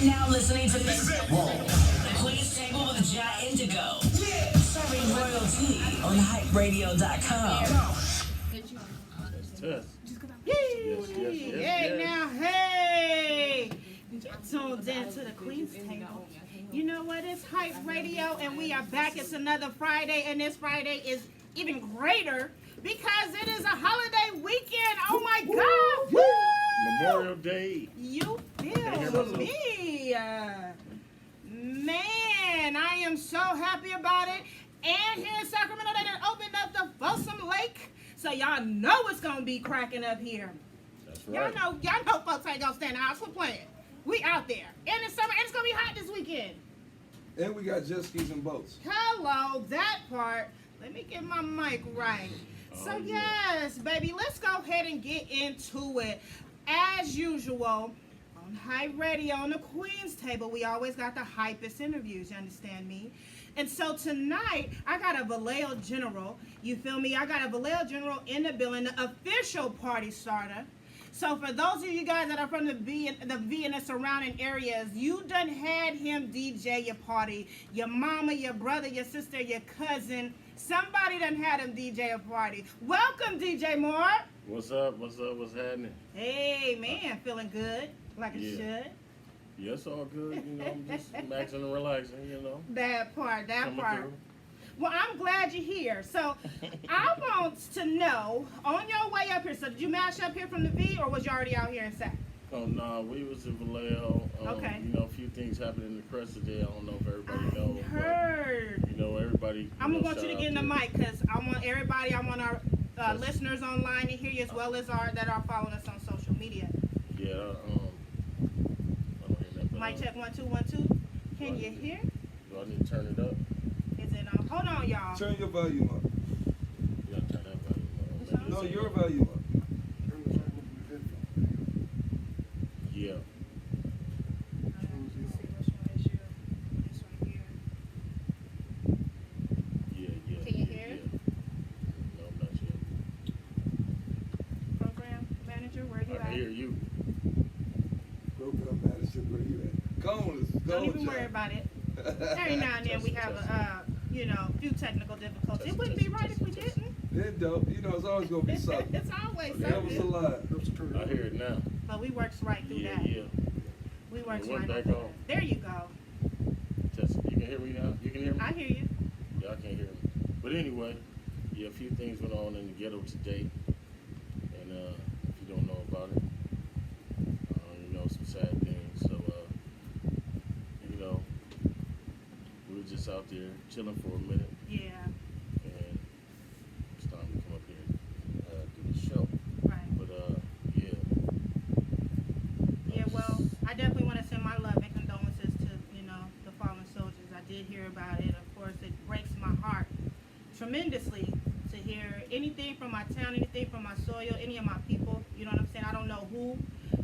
now listening to the Queen's Table with Jai Indigo. Serving royalty on hyperadio.com. Yes. Hey, now, hey! You're tuned in to the Queen's Table. You know what? It's Hype Radio, and we are back. It's another Friday, and this Friday is even greater because it is a holiday weekend. Oh my God! Woo! Memorial Day. You feel me? Man, I am so happy about it. And here in Sacramento, they done opened up the Folsom Lake. So y'all know it's gonna be cracking up here. That's right. Y'all know folks ain't gonna stand out. We're playing. We out there. And it's summer, and it's gonna be hot this weekend. And we got jet skis and boats. Hello, that part. Let me get my mic right. So yes, baby, let's go ahead and get into it. As usual, on Hype Radio, on the Queen's Table, we always got the hypest interviews, you understand me? And so tonight, I got a Vallejo General, you feel me? I got a Vallejo General in the building, the official party starter. So for those of you guys that are from the V and the surrounding areas, you done had him DJ your party. Your mama, your brother, your sister, your cousin. Somebody done had him DJ a party. Welcome, DJ Moore. What's up? What's happening? Hey, man, feeling good, like it should. Yeah, it's all good, you know, I'm just maxing and relaxing, you know. That part. Coming through. Well, I'm glad you're here. So, I want to know, on your way up here, so did you mash up here from the V, or was you already out here in Sac? Oh, no, we was in Vallejo. Okay. You know, a few things happened in the crest today. I don't know if everybody knows. I heard. You know, everybody. I'm going to want you to get in the mic, because I want everybody, I want our listeners online to hear you, as well as that are following us on social media. Yeah, I don't hear that. Mic check, 1 2 1 2. Can you hear? Do I need to turn it up? Is it on? Hold on, y'all. Turn your volume up. You gotta turn that volume up. No, your volume up. Yeah. Yeah. Can you hear? No, not yet. Program manager, where you I at? can hear you. Program manager, where you at? Go on, Don't even worry about it. Every now and then we have a few technical difficulties. It wouldn't be right if we didn't. It don't. You know, it's always going to be something. It's always That was a something. lie. I hear it now. But we works right through that. Yeah. We works It went right back through on. that. There you go. Test. You can hear me now? You can hear me? I hear you. Yeah, I can't hear me. But anyway, yeah, a few things went on in the ghetto today. And if you don't know about it, you know, some sad things. So, you know, we were just out there chilling for a minute. Yeah. And it's time to come up here and do the show. Right. But, yeah. Yeah, well, I definitely want to send my love and condolences to, the fallen soldiers. I did hear about it. Of course, it breaks my heart tremendously to hear anything from my town, anything from my soil, any of my people. You know what I'm saying? I don't know who,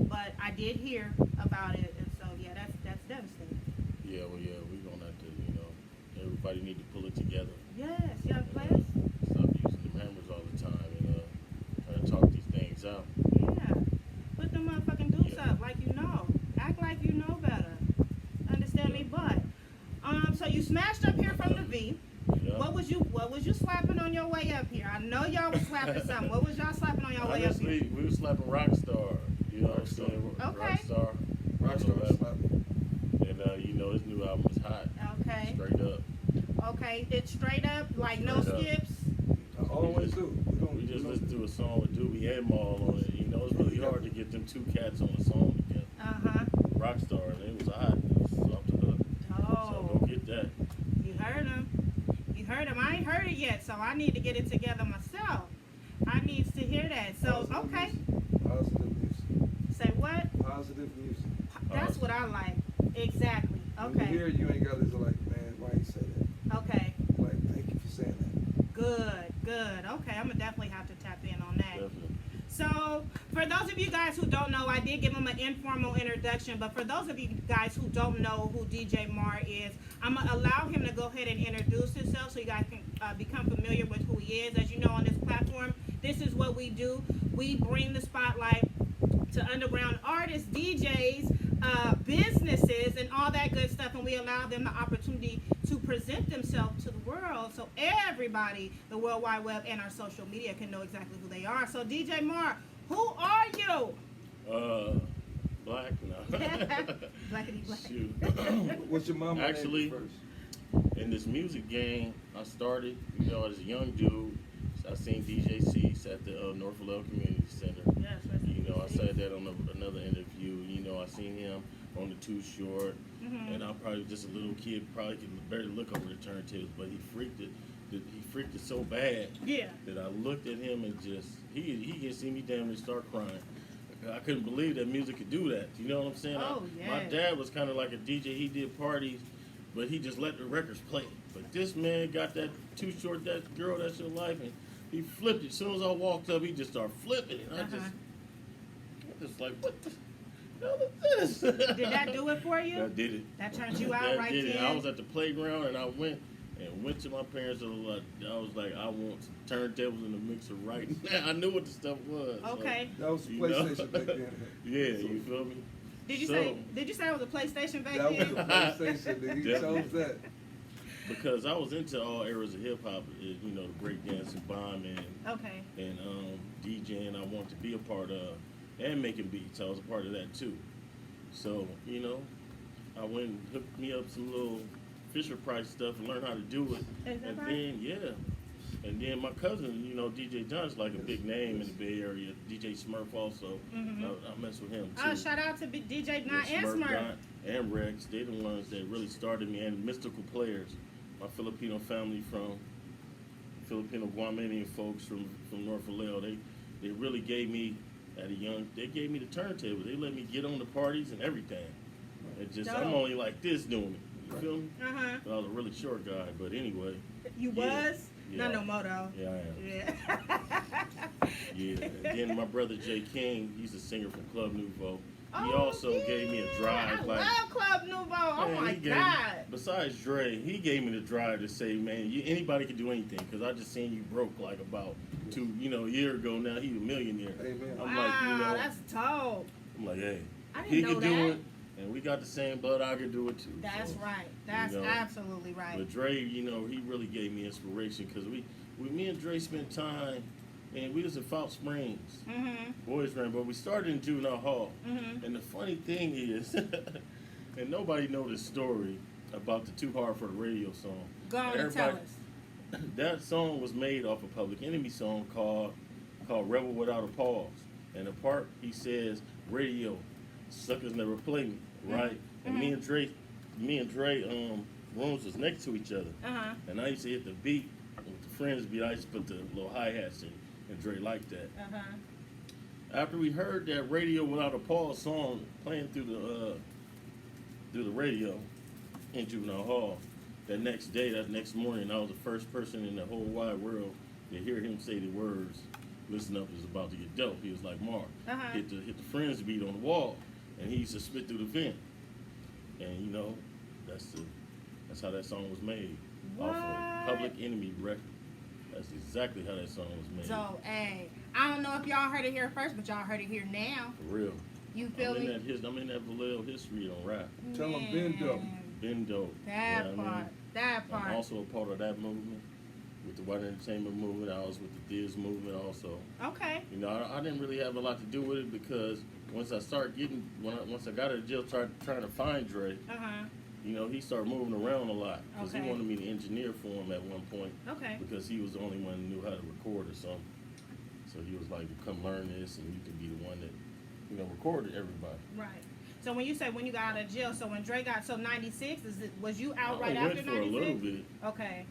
but I did hear about it. And so, yeah, that's devastating. Yeah, well, yeah, we're going to have to, everybody need to pull it together. Yes, young players. Stop using them hammers all the time and try to talk these things out. Yeah. Put them motherfucking dudes up like you know. Act like you know better. Understand me? But so you smashed up here from the V. Yeah. What was you slapping on your way up here? I know y'all was slapping something. What was y'all slapping on your way up here? Honestly, we were slapping Rockstar. You know what I'm saying? Okay. Rockstar slapping. And his new album is hot. Okay. Straight up. Okay. It's straight up, like no Straight up. skips. Always do. We just listened to a song with Doobie and Maul on it. You know, it's really hard to get them two cats on a song together. Uh-huh. Rockstar, and it was hot. It was off the hook. Oh. So go get that. You heard him. I ain't heard it yet, so I need to get it together myself. I needs to hear that. So, okay. Positive music. Say what? Positive music. That's what I like. Exactly. When you Okay. hear it, you ain't got to like, man, why you say that? Okay. Like, thank you for saying that. Good. Okay, I'm gonna definitely have to tap in on that. Definitely. So, for those of you guys who don't know, I did give him an informal introduction, but for those of you guys who don't know who DJ Mar is, I'm going to allow him to go ahead and introduce himself so you guys can become familiar with who he is. As you know, on this platform, this is what we do. We bring the spotlight to underground artists, DJs, businesses, all that good stuff, and we allow them the opportunity to present themselves to the world, so everybody, the World Wide Web and our social media, can know exactly who they are. So DJ Mark, who are you? Black, no. Blackity black. Shoot. What's your mama Actually, name first? in this music game, I started, as a young dude. I seen DJ Cease at the Norfolk Community Center. Yes, rest in I peace. said that on another interview. I seen him on the Too Short, and I'm probably just a little kid, probably could barely look over the turntables, but he freaked it so bad Yeah. that I looked at him and just he can see me damn near start crying. I couldn't believe that music could do that. You know what I'm saying? Oh, My yes. dad was kind of like a DJ. He did parties, but he just let the records play. But this man got that Too Short, that girl, that's your life, and he flipped it. As soon as I walked up, he just started flipping it. I just like, what the hell is this? Did that do it for you? That did it. That turned you out That right did it. then? I was at the playground and I went to my parents and I was like, I want turntables in the mixer right now. I knew what the stuff was. so, Okay. That was the you know. PlayStation back then. Yeah, you feel me? Did you So- say it was a PlayStation back That was then? the PlayStation that he Definitely. chose that. Because I was into all eras of hip hop, the breakdancing, bombing, Okay. and DJing. I wanted to be a part of, and making beats. I was a part of that too. So I went and hooked me up some little Fisher Price stuff and learned how to do it. Is that And right? and then my cousin, DJ John's like a big name in the Bay Area. DJ Smurf also. I mess with him too. Oh, shout out to DJ Don and Smurf. Don and Rex. They the ones that really started me, and Mystical Players. My Filipino family from Filipino Guamanian folks from North Vallejo. They really gave me they gave me the turntable. They let me get on the parties and everything. I'm only like this doing it. You feel me? But I was a really short guy. But anyway. You Yeah. was? Yeah. Not no more though. Yeah, I am. Yeah. Yeah. And then my brother Jay King, he's a singer from Club Nouveau. He Oh, also gave me a drive. I like, love Club Nouveau. Oh man, my he gave God. Besides Dre, he gave me the drive to say, man, anybody can do anything. Because I just seen you broke like about a year ago now. He's a millionaire. Amen. I'm Wow, like, that's dope. I'm like, hey, I didn't he know could do that. it, and we got the same blood. I could do it too. That's So, right. That's absolutely right. But Dre, he really gave me inspiration because me and Dre spent time, and we was in Fout Springs, boys ran, but we started in Juvenile Hall. And the funny thing is, and nobody know this story about the Too Hard for the Radio song. Go on and tell us. That song was made off a Public Enemy song called Rebel Without a Pause. And the part he says, radio, suckers never play me, right? And me and Dre, rooms was next to each other. And I used to hit the beat with the friends beat. I used to put the little hi-hats in, and Dre liked that. After we heard that Radio Without a Pause song playing through the radio in Juvenile Hall, that next morning, I was the first person in the whole wide world to hear him say the words, "Listen up, is about to get dope." He was like, Mark, hit the friends beat on the wall, and he used to spit through the vent. And that's how that song was made. Off a Public Enemy record. That's exactly how that song was made. So, hey, I don't know if y'all heard it here first, but y'all heard it here now. For real. You feel me? I'm in that Vallejo history on rap. Tell them been dope. Been dope. That You know what I part. mean? That part. I'm also a part of that movement. With the white entertainment movement, I was with the Diz movement also. Okay. I didn't really have a lot to do with it because once I got out of jail, trying to find Dre, he started moving around a lot because he Okay. wanted me to engineer for him at one point Okay. because he was the only one who knew how to record or something. So he was like, "Come learn this, and you can be the one that recorded everybody." Right. So when you say when you got out of jail, so when Dre got 96, was you out I right only after went for 96? a little bit. Okay.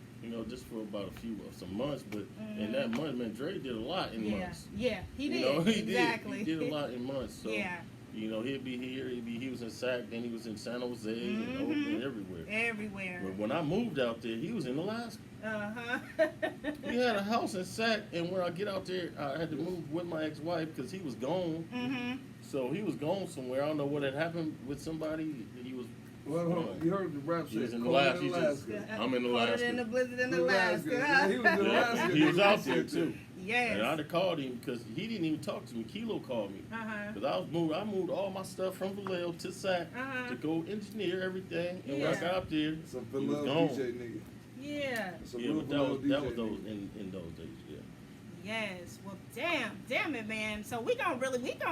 Just for about some months, but in that month, man, Dre did a lot in Yeah. months. Yeah. He did. He Exactly. did. He did a lot in months. So, Yeah. he'd be here, he was in Sac, then he was in San Jose, and Oakland, everywhere. Everywhere. But when I moved out there, he was in Alaska. He had a house in Sac, and when I get out there, I had to move with my ex-wife because he was gone. So he was gone somewhere. I don't know what had happened with somebody. He was. Well, hold on. You heard the rap He say was in cold Alaska. Alaska. I'm in Colder Alaska. than the blizzard in Alaska. Alaska. Yeah, he was in Alaska. He was out there too. Yes. And I'd have called him because he didn't even talk to me. Kilo called me. Because I moved all my stuff from Vallejo to SAC to go engineer everything. And when I got up there, Some he was Vallejo gone. DJ nigga. Yeah. Some Yeah, real but Vallejo that DJ was those nigga. in those days, yeah. Yes. Well, damn it, man. So we gonna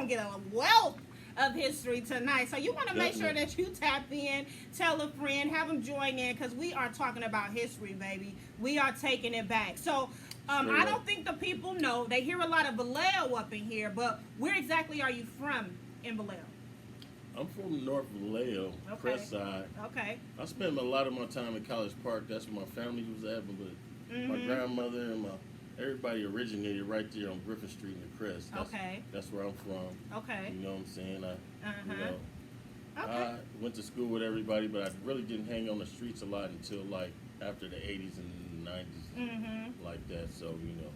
get a wealth of history tonight. So you want to make sure that you tap in, tell a friend, have them join in, because we are talking about history, baby. We are taking it back. So I don't think the people know. They hear a lot of Vallejo up in here, but where exactly are you from in Vallejo? I'm from North Vallejo, Crest Side. Okay. I spent a lot of my time in College Park. That's where my family was at, but my grandmother and everybody originated right there on Griffin Street in the Crest. That's where I'm from. Okay. You know what I'm saying? Okay. I went to school with everybody, but I really didn't hang on the streets a lot until like after the 80s and 90s, like that. So,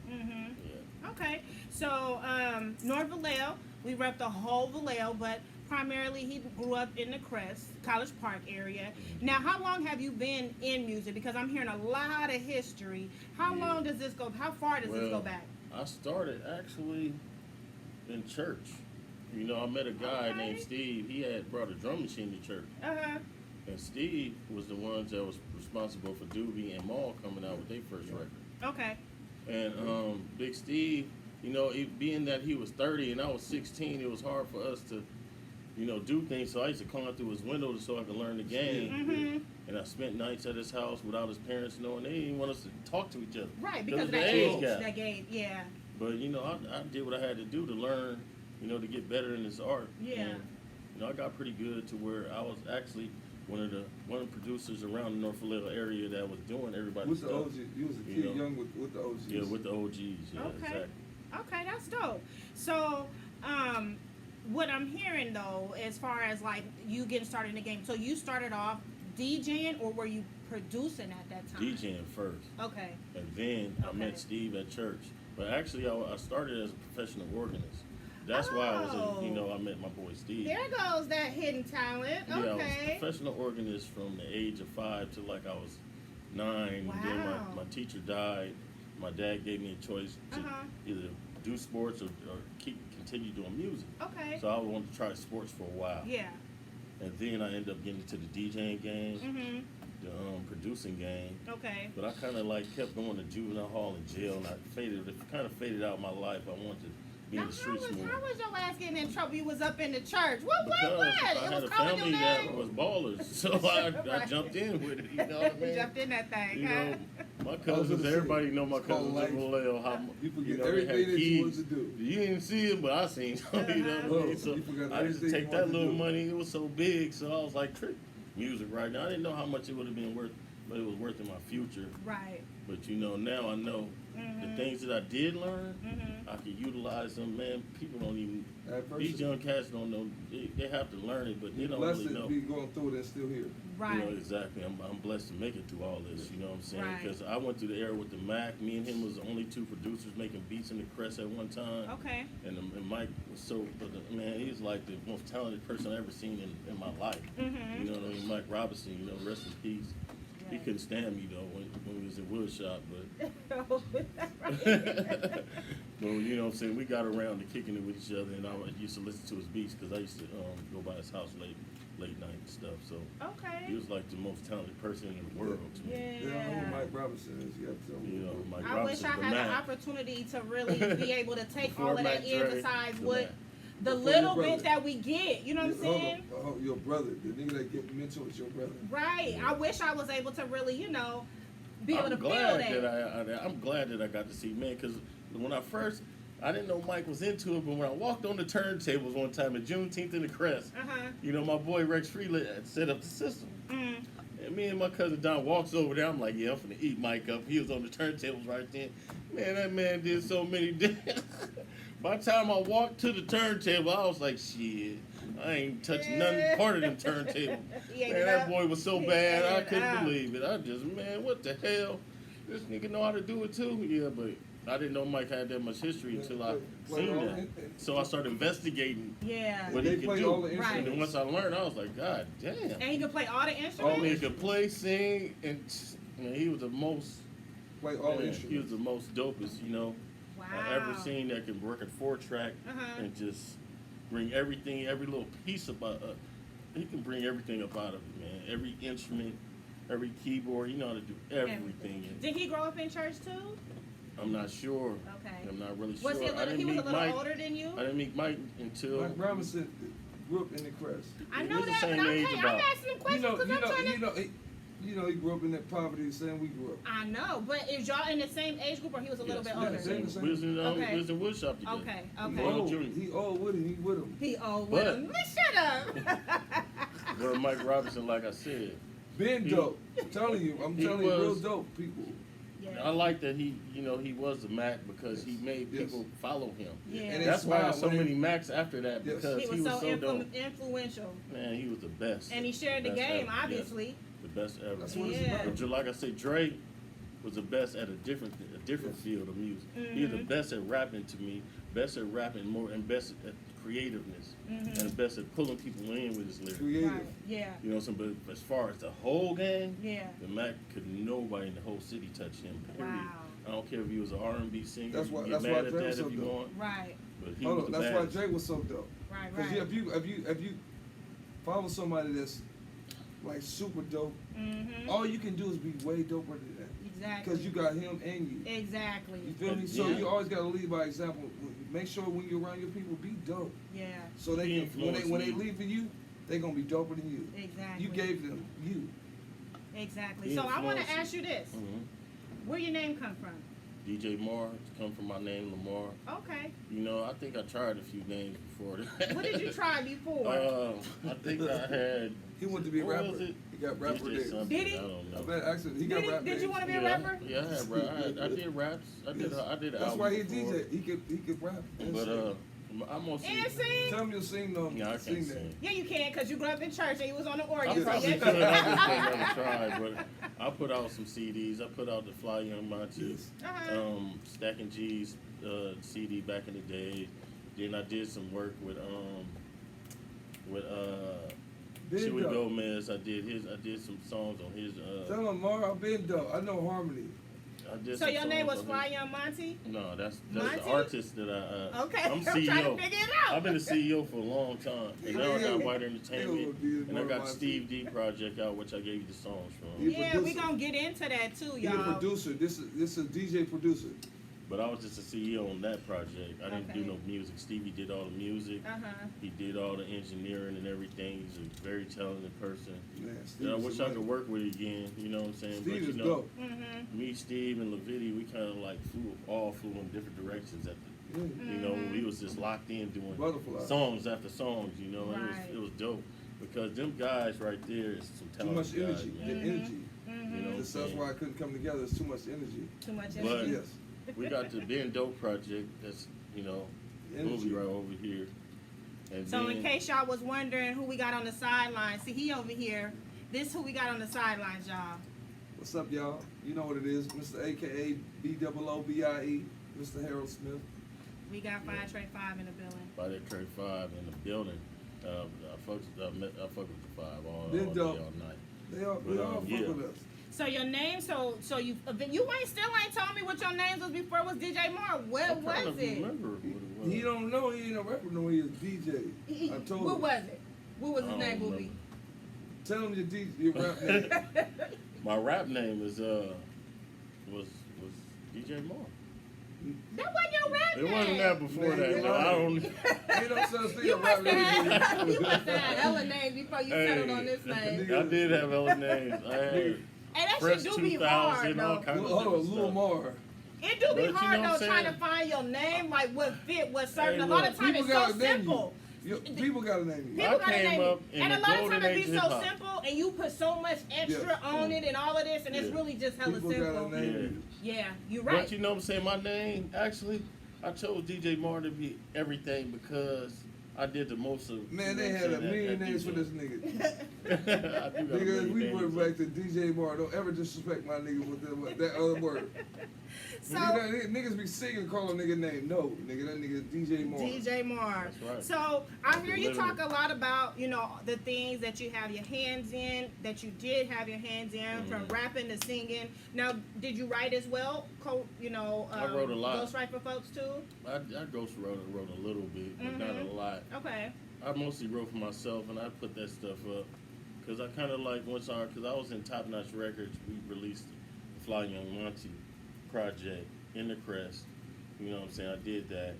yeah. Okay. So, North Vallejo, we rep the whole Vallejo, but primarily he grew up in the Crest, College Park area. Now, how long have you been in music? Because I'm hearing a lot of history. How long does this go? How far does this go back? I started actually in church. You know, I met a guy named Steve. He had brought a drum machine to church. And Steve was the ones that was responsible for Doobie and Maul coming out with their first record. Okay. And Big Steve, you know, being that he was 30 and I was 16, it was hard for us to, you know, do things. So I used to climb through his window so I could learn the game. And I spent nights at his house without his parents knowing. They didn't even want us to talk to each other. Right, because of that age gap. gap. That gate, yeah. But, you know, I did what I had to do to learn, you know, to get better in this art. Yeah. And, you know, I got pretty good to where I was actually one of the producers around the North Vallejo area that was doing everybody's With the stuff. OG, you was a kid young with the OGs. Yeah, with the OGs. Yeah, Okay. exactly. Okay, that's dope. So, what I'm hearing though, as far as like you getting started in the game, so you started off DJing or were you producing at that time? DJing first. Okay. And then I met Steve at church. But actually, I started as a professional organist. That's why I was, you know, I met my boy Steve. There goes that hidden talent. Yeah, I was a Okay. professional organist from the age of 5 to like I was 9. Wow. Then my teacher died. My dad gave me a choice to either do sports or continue doing music. Okay. So I wanted to try sports for a while. Yeah. And then I ended up getting into the DJing game, the producing game. Okay. But I kind of like kept going to juvenile hall and jail, and it kind of faded out my life. I wanted to be in the streets more. How was your ass getting in trouble? You was up in the church. What? Because I It had was a calling family your that name? was ballers, so I jumped in with it. You know what I mean? You jumped in that thing, You huh? know, my cousins, everybody know my it's called cousins in life. Vallejo. How You forget know, they everything had that you kids. wanted to do. You didn't see it, but I seen them. You know what I mean? So You forgot I used to everything take you that wanted to little do. money. It was so big, so I was like, trick music right now. I didn't know how much it would have been worth, but it was worth in my future. Right. But you know, now I know the things that I did learn, I can utilize them. Man, people don't even. These young cats don't know. They have to learn it, but they don't blessed really to know. be going through it and still here. Right. You know, exactly. I'm blessed to make it through all this. You know what I'm saying? Right. Because I went through the era with the Mac. Me and him was the only 2 producers making beats in the Crest at one time. Okay. And Mike was so, man, he's like the most talented person I've ever seen in my life. You know what I mean? Mike Robinson, you know, rest in peace. He couldn't stand me though when we was in Woodshop, but you know what I'm saying, we got around to kicking it with each other, and I used to listen to his beats because I used to go by his house late night and stuff. So he was like the most talented person in the world to me. Yeah, I know who Mike Robinson is. You have to tell me. You know, Mike I wish Robinson, I the had an Mac. opportunity to really be able to take Before all of that Mac in Dre, besides the what Mac. the Before little your bit brother. that we get. You know what I'm saying? Your brother, the nigga that get mentioned was your brother. Right. I wish I was able to really, you know, be able to feel glad that. I'm glad that I got to see, man, because when I didn't know Mike was into it, but when I walked on the turntables one time at Juneteenth in the Crest, you know, my boy Rex Freeland had set up the system. And me and my cousin Don walks over there. I'm like, yeah, I'm finna eat Mike up. He was on the turntables right then. Man, that man did so many dances. By the time I walked to the turntable, I was like, shit, I ain't touching nothing part of them turntables. Man, that boy was so bad, I couldn't believe it. I just, man, what the hell? This nigga know how to do it too? Yeah, but I didn't know Mike had that much history until I seen that. So I started investigating what he could do. And then once I learned, I was like, God damn. And he could play all the Oh, instruments? he could play, sing, and man, he was the most. Play all Man, instruments. he was the most dopest, you know. I ever seen that can work a 4-track and just bring everything, every little piece about. He can bring everything up out of it, man. Every instrument, every keyboard. You know how to do everything. Did he grow up in church too? I'm not sure. Okay. I'm not really sure. Was he a little, Mike, older than you? I didn't meet Mike until. Mike Robinson grew up in the Crest. I know We're the that, same but age I'm about. asking him questions because I'm trying to... He grew up in that poverty the same we grew up. I know, but is y'all in the same age group or he was a little bit older? same. We was in woodshop together. Okay. He old with him. He with him. He old with him. Shut up. Well, Mike Robinson, like I said, Been dope. I'm telling you, real dope people. Yeah. I like that he was a Mac because he made people follow him. Yeah. And That's why smile so when many Macs after that because he was so dope. influential. Man, he was the best. And he shared the Best game, ever. obviously. Yes. The best ever. That's what it's Yeah. about. But like I say, Dre was the best at a different field of music. He's the best at rapping to me, best at rapping more, and best at creativeness, and best at pulling people in with his lyrics. Creative. Right. Yeah. You know, but as far as the whole game, Yeah. the Mac could nobody in the whole city touch him. Period. Wow. I don't care if he was an R&B singer. That's why- you that's get why mad at Dre that was so if you dope. want. Right. But he Hold was on, the that's why baddest. Drake was so dope. Right. Because Right. if you follow somebody that's like super dope, all you can do is be way doper than that. Exactly. Because you got him and you. Exactly. You feel me? So Yeah. you always got to lead by example. Make sure when you're around your people, be dope. Yeah. So they He can, when they influenced me. leave for you, they're gonna be doper than you. Exactly. You gave them you. Exactly. He So I want to influenced me. ask you this: Mhm. where your name come from? DJ Moore, come from my name, Lamar. Okay. You know, I think I tried a few names before that. What did you try before? I think I had. He wanted to be a What rapper. was it? He got rapper DJ days. something, Did he? I don't I know. bet actually he got rap Did you days. want to be a Yeah, rapper? Yeah, I had rap. I did raps. I did That's albums why he before. DJ. He could rap. And But sing. I'm gonna sing. And sing? Tell him you'll sing though. Yeah, I sing can't that. sing. Yeah, you can, because you grew up in church and you was on the I organ. So probably yes, could. you I can. just ain't never tried. But I put out some CDs. I put out the Fly Young Monty, Uh-huh. Stacking G's CD back in the day. Then I did some work with Been Chewy dope. Gomez. I did some songs on his. Tell him Mara, I've been dope. I know harmony. I did So some your name songs was on Fly his- Young Monty? No, that's Monty? the artist that I. Okay, I'm I'm CEO. trying to figure it out. I've been the CEO for a long time, and now I got White Entertainment, and I got Monty. Steve D project out, which I gave you the songs from. He a Yeah, we producer. gonna get into that too, He's a y'all. producer. This is a DJ producer. But I was just a CEO on that project. I didn't do Okay. no music. Stevie did all the music. Uh-huh. He did all the engineering and everything. He's a very talented person. Man, And I Steve's wish a I could money. work with again. You know what I'm saying? Steve but is you know, dope. me, Steve, and Levitti, we kind of like flew in different directions at the. Yeah. You know, we was just locked in doing Butterfly. songs after songs. You know, and Right. it was dope because them guys right there is some Too much talented guys, energy. man. The energy. You know, what I'm That's saying? why I couldn't come together. It's too much energy. Too much But- energy. Yes. We got the Ben Dope project. That's Energy. movie right over here. And So then, in case y'all was wondering who we got on the sidelines, see he over here. This who we got on the sidelines, y'all. What's up, y'all? You know what it is, Mr. AKA BOOBIE, Mr. Harold Smith. We got 5 Trey 5 in the building. by that Trey 5 in the building. I fuck with the 5 all Ben day, Dope. all night. They all fuck yeah. with us. So your name, so you ain't told me what your name was before. It was DJ Moore. What I'm trying was to it? remember what it was. He don't know. He ain't a rapper. No, he is DJ. I told What him. was it? What was I his don't name, remember. Booby? Tell him your DJ, your rap name. My rap name is was DJ Moore. That wasn't your rap It name. wasn't that before Man, that. you No, I don't. Ain't no such thing You as rap must have name. had, you must have had hella names before you settled Hey, on this name. I did have other names. I had Hey, that Fresh shit do be 2000, hard, all though. kinds of Hold on, different Lil stuff. Mar. It do be But you hard, know what though, I'm trying to saying? find your name, like what fit, what certain. Hey, A lot look, of times People it's so gotta name simple. you. People gotta name you. I People gotta came name up it. in And the a lot of golden times it age be of so hip-hop. simple, and you put so much extra Yes. on it and all of this, and it's Yeah. really just hella People simple. gotta name you. Yeah, you're right. But you know what I'm saying? My name, actually, I chose DJ Moore to be everything because I did the most of. Man, you they know had what a I'm saying, million that names for DJ. this nigga. I do got a Nigga, million we names. went back to DJ Moore. Don't ever disrespect my nigga with that other word. So Niggas be singing, call a nigga name. No, nigga, that nigga DJ Moore. DJ Moore. That's right. So I I hear can you literally- talk a lot about, you know, the things that you have your hands in, that you did have your hands in, from rapping to singing. Now, did you write as well? I wrote a lot. Ghostwrite for folks too? I ghost wrote a little bit, but not a lot. Okay. I mostly wrote for myself, and I put that stuff up because I kind of like because I was in Top Notch Records. We released the Fly Young Monty project in the Crest. You know what I'm saying? I did that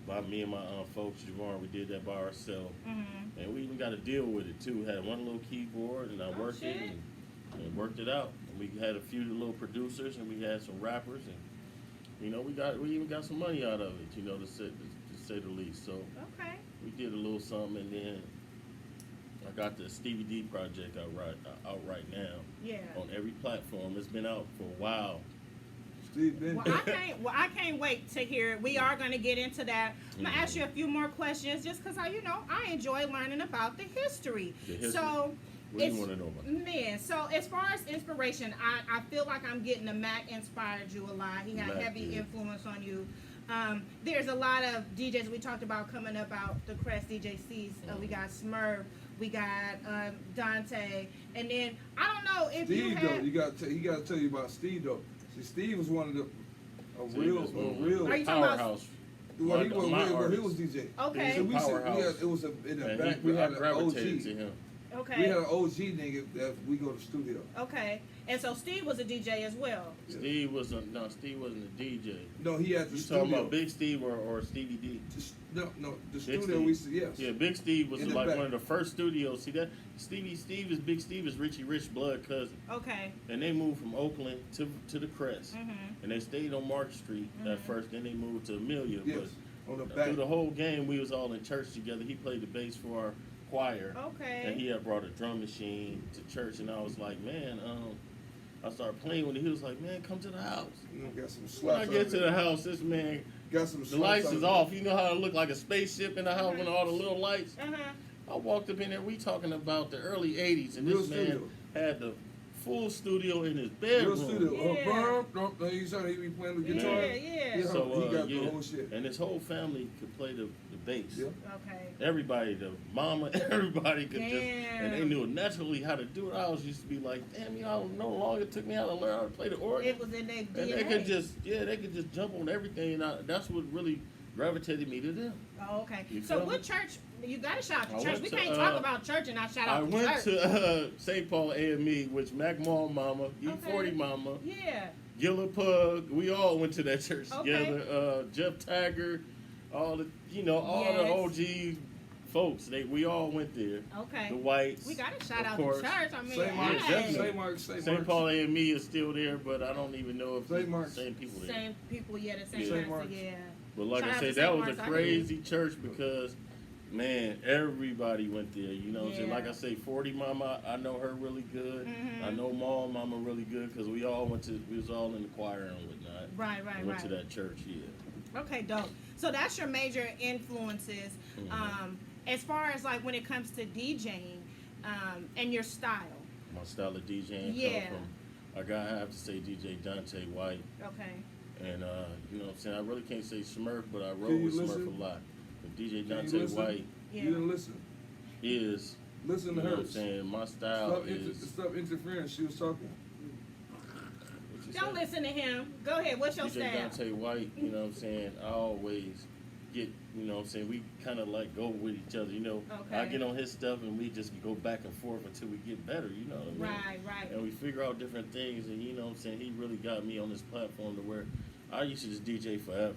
by me and my folks, Javon. We did that by ourselves, and we even got to deal with it too. Had one little keyboard, and I worked it and worked it out. And we had a few little producers, and we had some rappers, and you know we even got some money out of it. You know, to say the least. So. Okay. We did a little something, and then I got the Stevie D project out right now. Yeah. On every platform. It's been out for a while. Steve Ben. I can't wait to hear it. We are going to get into that. I'm going to ask you a few more questions just because I enjoy learning about the history. So, what do you want to know about? Man, so as far as inspiration, I feel like I'm getting the Mac inspired you a lot. He had Mac heavy did. influence on you. There's a lot of DJs we talked about coming up out the Crest DJCs. We got Smurf, we got Dante, and then I don't know if Steve you though, had. you got to tell you about Steve though. See, Steve was one of the Steve is one of Are you talking about? Powerhouse. Well, he artist. was DJ. Okay. So we said Powerhouse. it was in the And back. we had had an OG. gravitated to him. Okay. We had an OG nigga that we go to the studio. Okay. And so Steve was a DJ as well. Steve wasn't a DJ. No, he had the You studio. talking about Big Steve or Stevie D? No, the Big studio Steve. we said, yes. Yeah, Big Steve was In the like back. one of the first studios. See that Big Steve is Richie Rich blood cousin. Okay. And they moved from Oakland to the Crest. Mhm. And they stayed on Mark Street at first. Then they moved to Amelia. Yes, on the But back. through the whole game, we was all in church together. He played the bass for our choir. Okay. And he had brought a drum machine to church. And I was like, man, I started playing with him. He was like, man, come to the house. You know, got some When I slaps. get to the house, this man, got some the lights is off. You know how it look like a spaceship in the house with all the little lights? I walked up in there. We talking about the early 80s. And Real this man studio. had the full studio in his Real bedroom. studio. Yeah. You saw he be playing the guitar. Yeah. Yeah, So, he got yeah. the whole shit. And his whole family could play the bass. Yeah. Okay. Everybody, the mama, everybody could just, and they Damn. knew naturally how to do it. I was used to be like, damn, you know, no longer took me how to learn how to play the organ. It was in their DNA. And they could just jump on everything, and that's what really gravitated me to them. Oh, okay. You So feel what me? church? You got to shout out I the church. went We to, can't talk about church and not shout I out the went church. to St. Paul AME, which Mac Mall Mama, E40 Okay. Mama, Yeah. Gilla Pug, we all went to that church Okay. together. Jeff Taggart, all the Yes. OG folks. We all went there. Okay. The Whites. We got to shout of out course. the church. I mean, St. Mark's, hey. St. Mark's, St. Paul AME is still there, but I don't even know if St. it's the Mark's. same people there. Same people, yeah, the same Yeah. St. Mark's, Mark's. yeah. But like Shout I out said, to that St. was Mark's. a I hear crazy church because, man, everybody went there. You know what I'm saying? Yeah. Like I say, 40 Mama, I know her really good. Mhm. I know Mall Mama really good because we was all in the choir and whatnot. Right. We went to that church, yeah. Okay, dope. So that's your major influences. Mhm. As far as like when it comes to DJing, and your style. My style of DJing Yeah. come from, I have to say DJ Dante White. Okay. And, you know what I'm saying? I really can't say Smurf, but I roll Can you with Smurf listen? a lot. But DJ Can you Dante listen? White Yeah. You didn't listen. is, Listen you to know her. what I'm saying? My style is... Stop interfering. She was talking. what you Don't say? listen to him. Go ahead. What's your DJ style? Dante White, you know what I'm saying? I always get, you know what I'm saying? We kind of like go with each other, you know? Okay. I get on his stuff and we just go back and forth until we get better, you know what I mean? Right. And we figure out different things, and you know what I'm saying? He really got me on this platform to where I used to just DJ for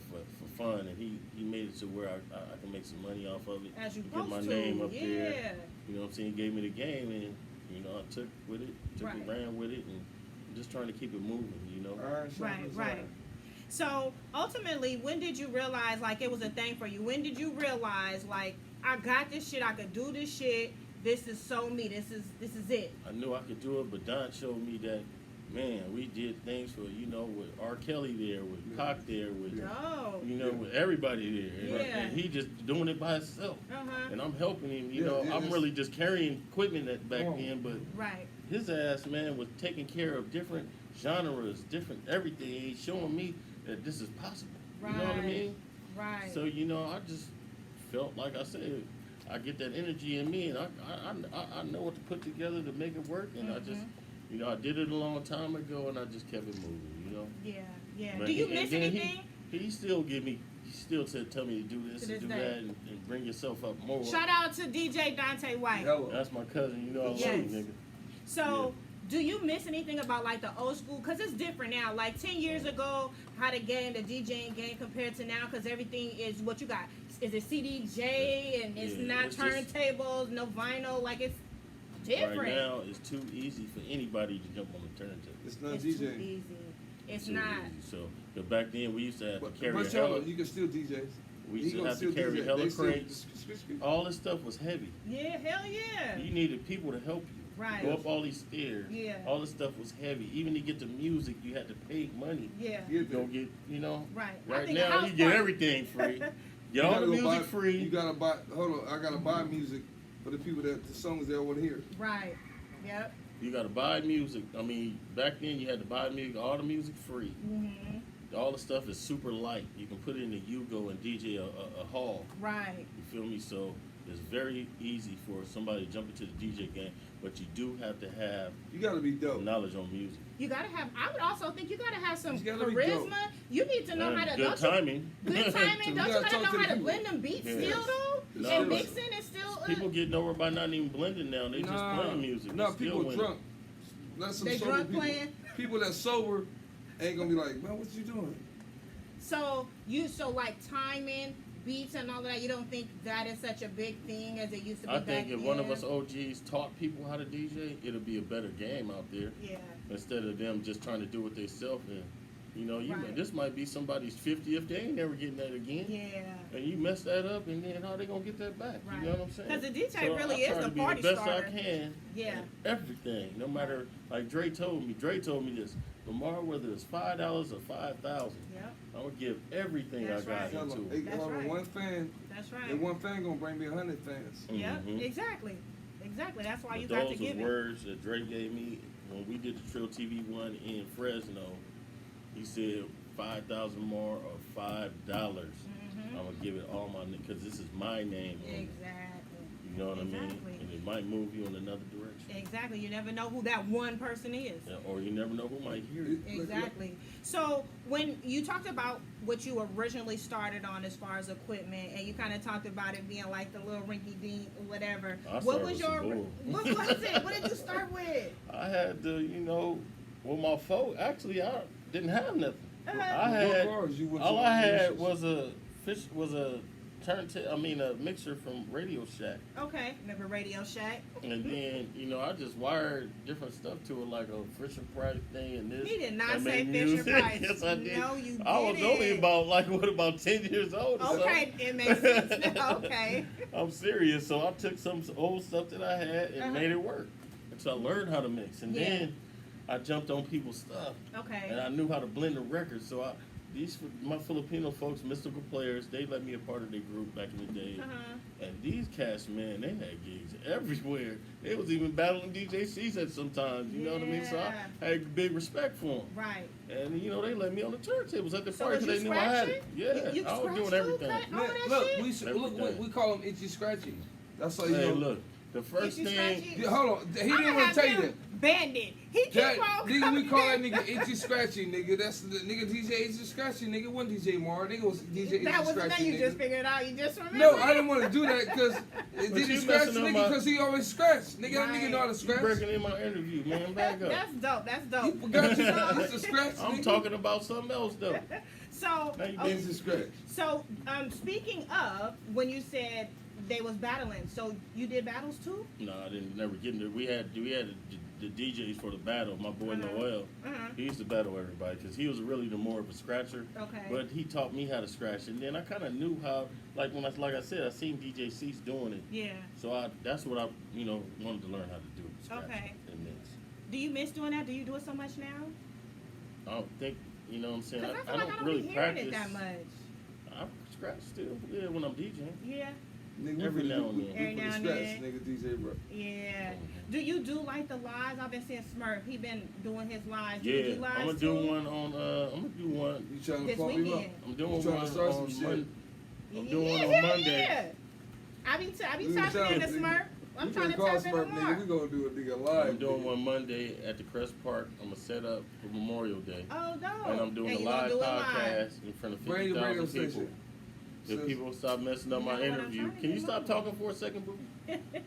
fun, and he made it to where I can make some money off of it. As you Get supposed my to. name up Yeah. there. You know what I'm saying? He gave me the game, and you know I took with it, Right. ran with it, and I'm just trying to keep it moving. You know. Right. So ultimately, when did you realize like it was a thing for you? When did you realize like I got this shit, I could do this shit, this is so me, this is it? I knew I could do it, but Don showed me that man, we did things for, with R. Kelly there, with Cock there, with, Oh. with everybody there. Yeah. And he just doing it by himself. Uh-huh. And I'm helping him, I'm it's- really just carrying equipment back then, but Right. his ass, man, was taking care of different genres, different everything. He's showing me that this is possible. Right. You know what I mean? Right. So, I just felt, like I said, I get that energy in me, and I know what to put together to make it work, and I just, I did it a long time ago, and I just kept it moving, Yeah, yeah. But Do you and miss then anything? He still tell me to do this To and this do day. that, and bring yourself up more. Shout out to DJ Dante White. Hello. That's my cousin, I love Yes. you, nigga. So, do you miss anything about like the old school? Because it's different now. Like 10 years ago, how the DJing game compared to now, because everything is what you got. Is it CDJ and it's Yeah, not it's just- turntables, no vinyl? Like it's different. Right now, it's too easy for anybody to jump on the turntable. It's not It's too DJing. easy. It's Too not. easy. So, but back then we used to have to carry a But hella. you can still DJs. We He used to gonna have to still carry DJ. hella They still- crates. All this stuff was heavy. Yeah, hell yeah. You needed people to help you. Right. Go up all these stairs. Yeah. All this stuff was heavy. Even to get the music, you had to pay money. Yeah. Yeah, You don't get, Right. I Right think now, house you get party- everything free. Get You all gotta the go music buy- free. You gotta buy. Hold on, I gotta buy music for the people the songs they want to hear. Right. Yep. You got to buy music. I mean, back then you had to buy music. All the music free. Mhm. All the stuff is super light. You can put it in the Yugo and DJ a hall. Right. You feel me? So it's very easy for somebody to jump into the DJ game, but you do have to have You gotta be dope. knowledge on music. You gotta have. I would also think you gotta have some You gotta be dope. charisma. You need to know And how to. good don't you- timing. Good timing. You Don't you gotta gotta talk know to the how to people. blend them beats Yes. still though? No, And but mixing is still. People get nowhere by not even blending now. They just playing music. No, They still people winning. drunk. That's some They sober drunk people. playing? People that sober ain't gonna be like, man, what you doing? So like timing, beats, and all that. You don't think that is such a big thing as it used to be I back think if then? one of us OGs taught people how to DJ, it'll be a better game out there. Yeah. Instead of them just trying to do it themselves. And Right. this might be somebody's 50th. They ain't never getting that again. Yeah. And you mess that up, and then how they gonna get that back? Right. You know what I'm saying? 'Cause the DJ So really I is try the to be party the best starter. I can. Yeah. in everything, no matter like Dre told me this. Lamar, whether it's $5 or 5,000, Yep. I'm gonna give everything That's I got right. Tell into them, it. hey, That's hold on, right. one fan, That's right. and one fan gonna bring me 100 fans. Yep. Mhm. Exactly. Exactly. That's why But you got to those give was it. words that Dre gave me when we did the Trill TV one in Fresno. He said 5,000 more or $5. Mhm. I'm gonna give it all my because this is my name. on it. Exactly. You know what I mean? Exactly. And it might move you in another direction. Exactly. You never know who that one person is. Yeah, or you never know who might hear it. Exactly. So when you talked about what you originally started on as far as equipment, and you kind of talked about it being like the little rinky dink or whatever. I What started was with your some bull. what was it? What did you start with? I had to, well, my folk actually I didn't have nothing. Uh-huh. I What had bars you went all to I had auditions? was a a mixer from Radio Shack. Okay. Remember Radio Shack? And then, I just wired different stuff to it, like a Fisher Price thing and this. He did not and say made Fisher music. Price. Yes, I did. No, you I was only didn't. about 10 years old. or Okay, something. it makes sense now. Okay. I'm serious. So I took some old stuff that I had and Uh-huh. made it work. And so I learned how to mix. And Yeah. then I jumped on people's stuff. Okay. And I knew how to blend the records. So my Filipino folks, mystical players, they let me a part of their group back in the day. Uh-huh. And these cats, man, they had gigs everywhere. They was even battling DJ C's at sometimes, you know what I mean? So Yeah. I had big respect for them. Right. And, they let me on the turntables at the So party was because you they knew I had it. scratching? Yeah, You I was scratch doing too, everything. Pat? All Man, that look, shit? we call him itchy scratchy. That's how you Hey, know. look, the first Itchy thing, scratchy? Yeah, hold on, he I didn't want have to tell you him that. Bandit. He keep That on nigga, coming we call that in. nigga itchy scratchy, nigga. That's the nigga DJ itchy scratchy, nigga. One DJ Mar, nigga was DJ itchy That was the scratchy, name you nigga. just figured out. You just remembered. No, I didn't want to do that because But did he you scratch messing up nigga my- because he always scratch. Nigga, that Right. nigga know how to you scratch. breaking in my interview, man. Back up. That's dope. That's You dope. forgot you used to scratch, I'm nigga. talking about something else, though. So, Now you okay, Itchy scratch. so speaking of when you said they was battling, so you did battles too? No, I didn't never get into it. We had the DJs for the battle. My boy Uh-huh. Noel, Uh-huh. he used to battle everybody because he was really the more of a scratcher. Okay. But he taught me how to scratch, and then I kind of knew how. Like I said, I seen DJ C's doing it, Yeah. so that's what I wanted to learn how to do. Scratch Okay. and mix. Do you miss doing that? Do you do it so much now? I don't think, you know what I'm saying? Because I feel I like don't I don't really be hearing practice. it that much. I scratch still, yeah, when I'm DJing. Yeah. Nigga, Every now and then. Every now and then. Nigga, DJ, bro. Yeah. Do you do like the lives? I've been seeing Smurf. He been doing his lives. Do Yeah, you do lives I'm gonna too? do one on. I'm gonna do one. You trying to This pump him up? weekend. I'm doing You trying one to start some on shit? Monday. I'm Yeah, doing one yeah, on Monday. yeah. I be You tapping trying into to- Smurf. I'm You trying to call tap Smurf, into nigga. more. We gonna do a nigga live. I'm doing nigga. one Monday at the Crest Park. I'm gonna set up for Memorial Day, Oh, no. and I'm doing a you gonna live do it live. podcast in front of Bring your radio 50,000 people. station. If Says- people stop messing up You my know what I'm interview, trying to can you get stop on. talking for a second, boo?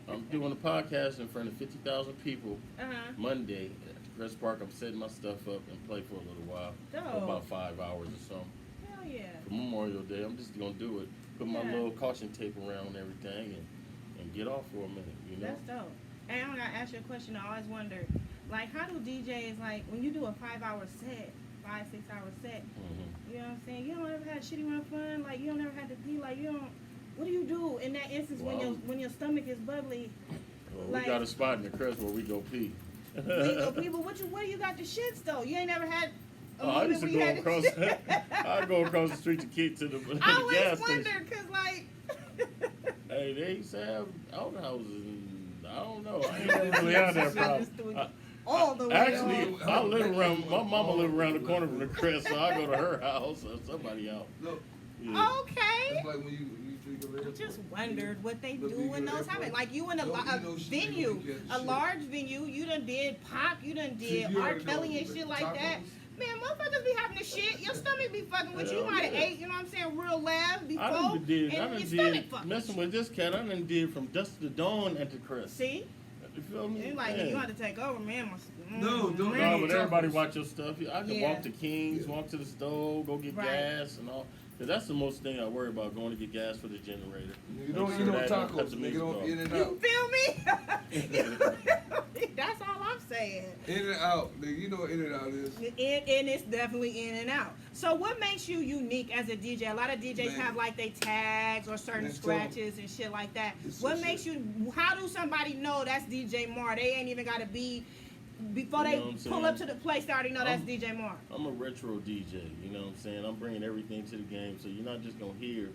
I'm doing a podcast in front of 50,000 people Uh-huh. Monday at the Crest Park. I'm setting my stuff up and play for a little while, for Dope. about 5 hours or so. Hell yeah. For Memorial Day, I'm just gonna do it. Put my Yeah. little caution tape around everything and get off for a minute, you know? That's dope. And I'm gonna ask you a question. I always wondered, like, how do DJs, like, when you do a 5-hour set, 5-6 hour set, Mhm. you know what I'm saying? You don't ever had shitty run fun, like, you don't ever had to be like, you don't. What do you do in that instance Well, when your stomach is bubbly? Well, Like- we got a spot in the Crest where we go pee. People, where you got the shits though? You ain't never had. A Oh, I used to moment where you go had across. the I go across the street to get to the I gas always station. wondered, cause like. Hey, they used to have outhouses, and I don't know. I ain't really had that problem. All the way Actually, on. I live around. My mama live around the corner from the Crest, so I go to her house or somebody else. Look, Yeah. Okay. it's like when you drink a I little. just wondered what they Look, do you in go to those airport. happen. Like you in a Don't eat no shit, venue, you get a shit. large venue. You done did pop. You done See, did you R. already know Kelly what and you shit do. like that. Tacos? Man, motherfuckers be having the shit. Your stomach be fucking with you. You Hell might have yeah. ate, you know what I'm saying, real loud before, I done did. I and done your stomach did. fucking. Messing with this cat, I done did from dusk to dawn at the Crest. See, You feel me? you like Man. you have to take over, man. No, don't man. No, but everybody watch your stuff. I can Yeah. walk to Kings, Yeah. walk to the stove, go get Right. gas and all. 'Cause that's the most thing I worry about, going to get gas for the generator. You don't Make eat sure no that don't cut tacos, the nigga. music Don't off. in and You out. feel me? That's all I'm saying. In and out, nigga. You know what in and out is. And it's definitely in and out. So what makes you unique as a DJ? A lot of DJs Man. have like they tags or certain Let's scratches and shit like that. It's What some makes shit. you? How do somebody know that's DJ Mar? They ain't even got to be before You they know what I'm pull saying? up to the place. They already know that's I'm- DJ Mar. I'm a retro DJ, you know what I'm saying? I'm bringing everything to the game, so you're not just gonna hear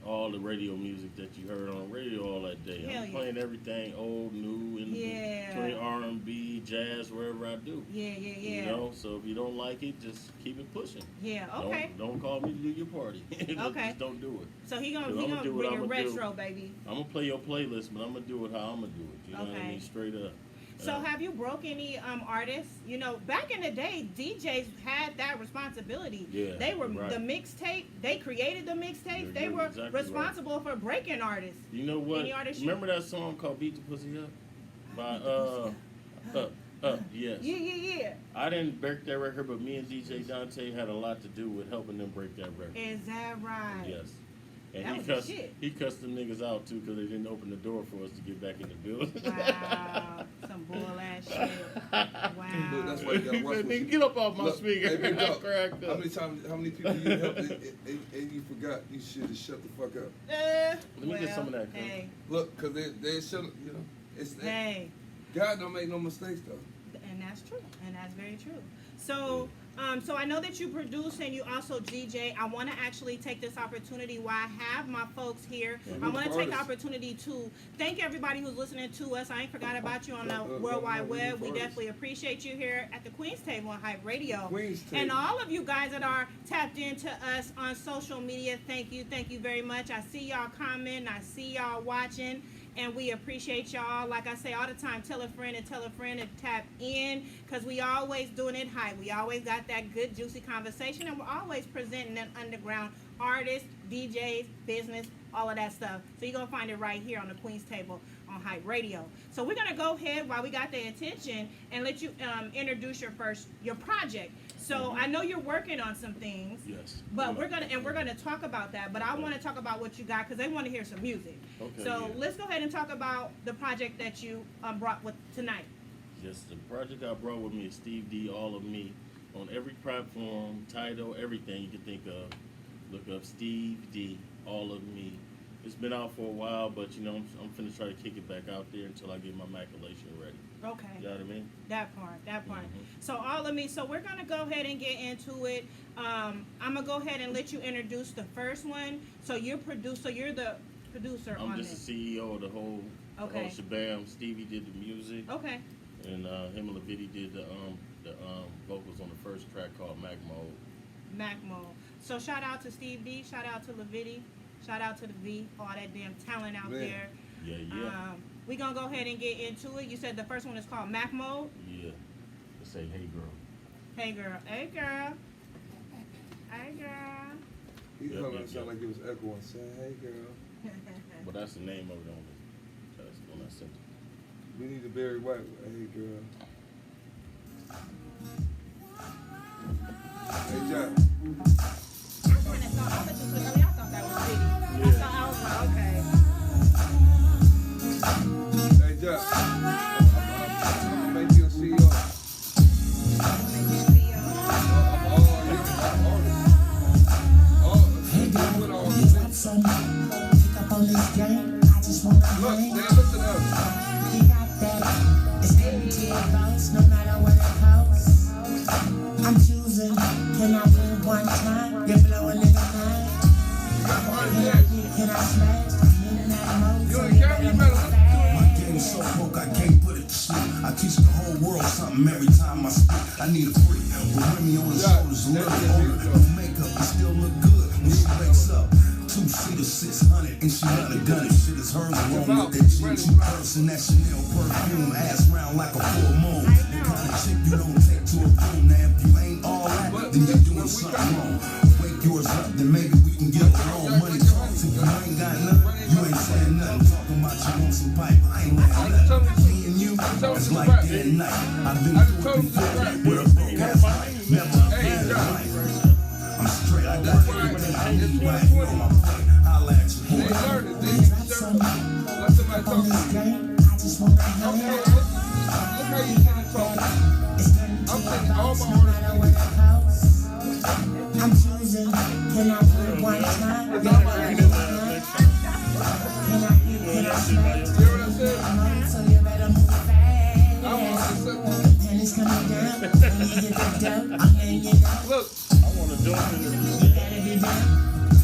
all the radio music that you heard on radio all that day. Hell I'm yeah. playing everything old, new, in Yeah. between R&B, jazz, wherever I do. Yeah, yeah, yeah. You know, so if you don't like it, just keep it pushing. Yeah. Okay. Don't call me to do your party. Just- Okay. Just don't do it. So he gonna I'ma do what bring a I'ma do. retro, baby. I'm gonna play your playlist, but I'm gonna do it how I'm gonna do it. You know what I Okay. mean? Straight up. So have you broke any artists? You know, back in the day, DJs had that responsibility. Yeah, They were right. the mixtape. They created the mixtapes. They You're were exactly right. responsible for breaking artists. You know what? Any artist you- Remember that song called "Beat the Pussy Up" by yes. Yeah, yeah, yeah. I didn't break that record, but me and DJ Dante had a lot to do with helping them break that record. Is that right? Yes. That And was the shit. he cussed them niggas out too because they didn't open the door for us to get back in the building. Wow, some bull ass shit. Look, Wow. that's why you gotta watch what Nigga, you- get up off my Look, speaker. hey, big I dog, cracked How up. many people you helped and you forgot you should have shut the fuck up. Let me get some of that, cuz. Hey, Look, cause they shut up, you know. It's hey. God don't make no mistakes though. And that's true. And that's very true. So, so I know that you produce and you also DJ. I want to actually take this opportunity while I have my folks here. Yeah, I want to take the artists. opportunity to thank everybody who's listening to us. I ain't forgot about you on the Look, World Wide look, Web. look, We artists. definitely appreciate you here at the Queens Table on Hype Radio. Queens And Table. all of you guys that are tapped into us on social media, thank you very much. I see y'all commenting, I see y'all watching, and we appreciate y'all. Like I say all the time, tell a friend and tap in, because we always doing it hype. We always got that good, juicy conversation, and we're always presenting an underground artists, DJs, business, all of that stuff. So you're going to find it right here on the Queen's Table on Hype Radio. So we're going to go ahead while we got their attention and let you introduce your project. So I know you're working on some things. Yes. But we're gonna talk about that. But I want to talk about what you got because they want to hear some music. Okay, So yeah. let's go ahead and talk about the project that you brought with tonight. Yes, the project I brought with me is Steve D, All of Me, on every platform, title, everything you can think of. Look up Steve D, All of Me. It's been out for a while, but you know, I'm finna try to kick it back out there until I get my maculation ready. Okay. You know what I mean? That part. Mhm. So we're gonna go ahead and get into it. I'm gonna go ahead and let you introduce the first one. So you're the producer I'm on just this. the CEO of the whole Okay. shabam. Stevie did the music, Okay. and him and Lavidi did the vocals on the first track called Mac Mode. Macmo. So shout out to Steve D. Shout out to Lavidi. Shout out to the V. All that damn talent out Man. there. Yeah. We gonna go ahead and get into it. You said the first one is called Mac Mode. Yeah. Let's say, hey girl. Hey girl. Hey girl. Hey girl. He Yep, told me yep, it sound yep. like he was echoing, saying, "Hey, girl, But that's the name of it on the test when I sent it. we need a Barry White." Hey, girl. Hey, Jack. I thought that was Diddy. Yeah. I was like, okay. Hey, Jack. I'm gonna make you a CEO. Some pick up on this game. I just wanna Look, hang. man, listen up. He got that. It's empty advice, no matter what it costs. I'm choosing. Can I win one time? You're blowing in the night. You got the heart attack. Can I smash? I'm in that mode. You So ain't you got me, better better move listen to it. My game so broke, I can't put it to sleep. I teach the whole world something every time I speak. I need a freak with Remy on the Yeah, shoulders, a little that's it, older. there you go. No makeup, and still look good when she wakes up. 2-seater, 600, and she let a gun. If shit is hers, along with that G2 purse and that Chanel perfume. Ass round like a full moon. The kind of chick you don't take to a room. Now, if you ain't all that, then you're doing something wrong. Wake yours up, then maybe we can get along. Money talks, if you ain't got none, you ain't saying nothing. Talking about you want some pipe, I ain't letting nothing. Me and you, it's like day and night. I've been through it before, with a broke ass life. Never a bad life. I'm straight, I got everything I need right here on my plate. Holla at you, They boy. learn it. They deserve it. Let somebody talk to you. I just wanna Okay, hang. look how you sitting talking. It's empty I'm sending all advice, my no matter what it costs. I'm choosing. Can I win one time? You're blowing in the night. Can I smash? You hear what I said? So you better move fast. I want to say, Pennies coming down. When you hit the dirt, I'm hanging out. look, I want to jump in You this. gotta be down.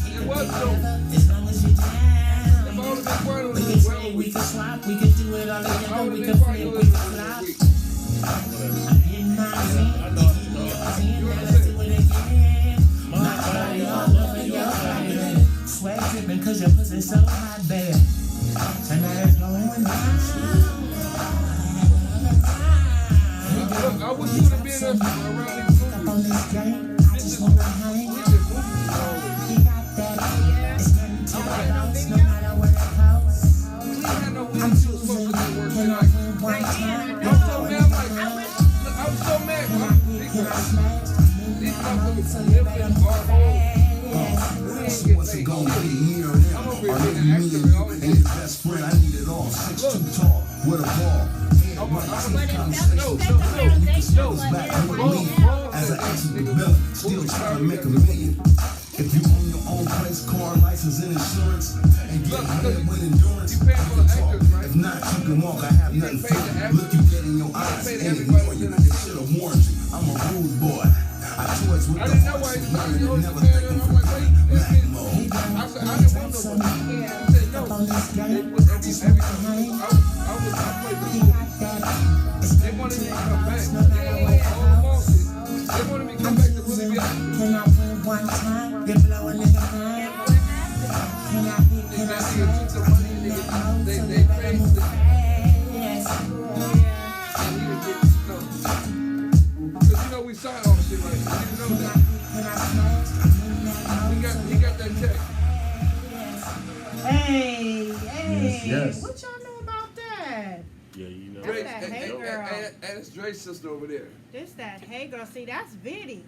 it was dope. As long as you If I down. would have been quiet, it would We have can been well trade, we week. can swap, we can do it all I together. would We have can been quiet, it flip, would we can have been flop. well week. I'm getting mine in. I know You getting yours in. Now let's do it again. My body all over your body. Sweat dripping 'cause your pussy's so hot, babe. And now it's going down. Look, I wish you would have been there around these Up on movies. this game, I just wanna hang. We did movies already. He got that. It's nothing to advice, no matter what it costs. We didn't have no I'm weed. We was supposed choosing. to do work Can I tonight. win one time? I'm so mad. I'm like, look, I'm so mad. Can I Because smash? I'm in these that mode, motherfuckers so you live better in move our fast. home. So what's it gonna be? Me or them? I'm over Or here maybe being an me actor and and you all and this. his best friend. I need it all. 6'2" tall with a ball. I'm Mic, a- sneak no, conversation. no, Goes back with me as I exit the building, still trying to make a million. If you own your own place, car, license, and insurance, and get paid with endurance, You you pay for can the talk. actors, right? If not, you can walk. I have You nothing didn't for pay the you. actors. Look you dead in your eyes paid and everybody ignore you. within the- They should have warned you. I'm a rude boy. I toys with I the didn't know hearts why he of was women you and know, never man, thinking and for I'm like, wait, this Mac kid- mode. I said, I didn't want nobody. He said, no. Up on this They game, put I just wanna everything. hang. I played the He movie. got that. It's They nothing wanted me to to come back. advice, no matter what it All the costs. bullshit. They wanted me to come I'm back to really choosing. be an actor. Can I win one time? You're blowing in the night. Can I hit? Can I Nigga smash? took the I'm money, in nigga. that mode, They so paid you better the- move fast. And he didn't get, no. Because you know we signed all the shit right. You didn't know Can I that. hit? Can I smash? I'm in that mode, so He you got that check. Hey, Yes, yes. what y'all know about that? Yeah, you know. That's Dre, that hey girl. and it's Dre's sister over there. This that hey girl. See, that's Viddy.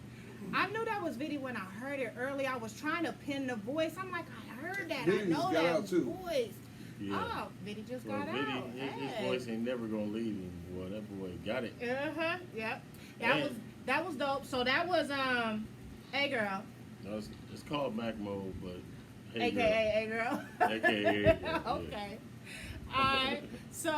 I knew that was Viddy when I heard it early. I was trying to pin the voice. I'm like, I heard that. Viddy I know just got that out, too. voice. Yeah. Oh, Viddy just Well, got Vinny, out. his Hey. voice ain't never gonna leave him. Boy, that boy got it. Uh-huh. Yep. Man. That was dope. So that was hey girl. No, it's called Mac Mode, but Hey girl. AKA A girl. AKA A girl. Okay. Alright. So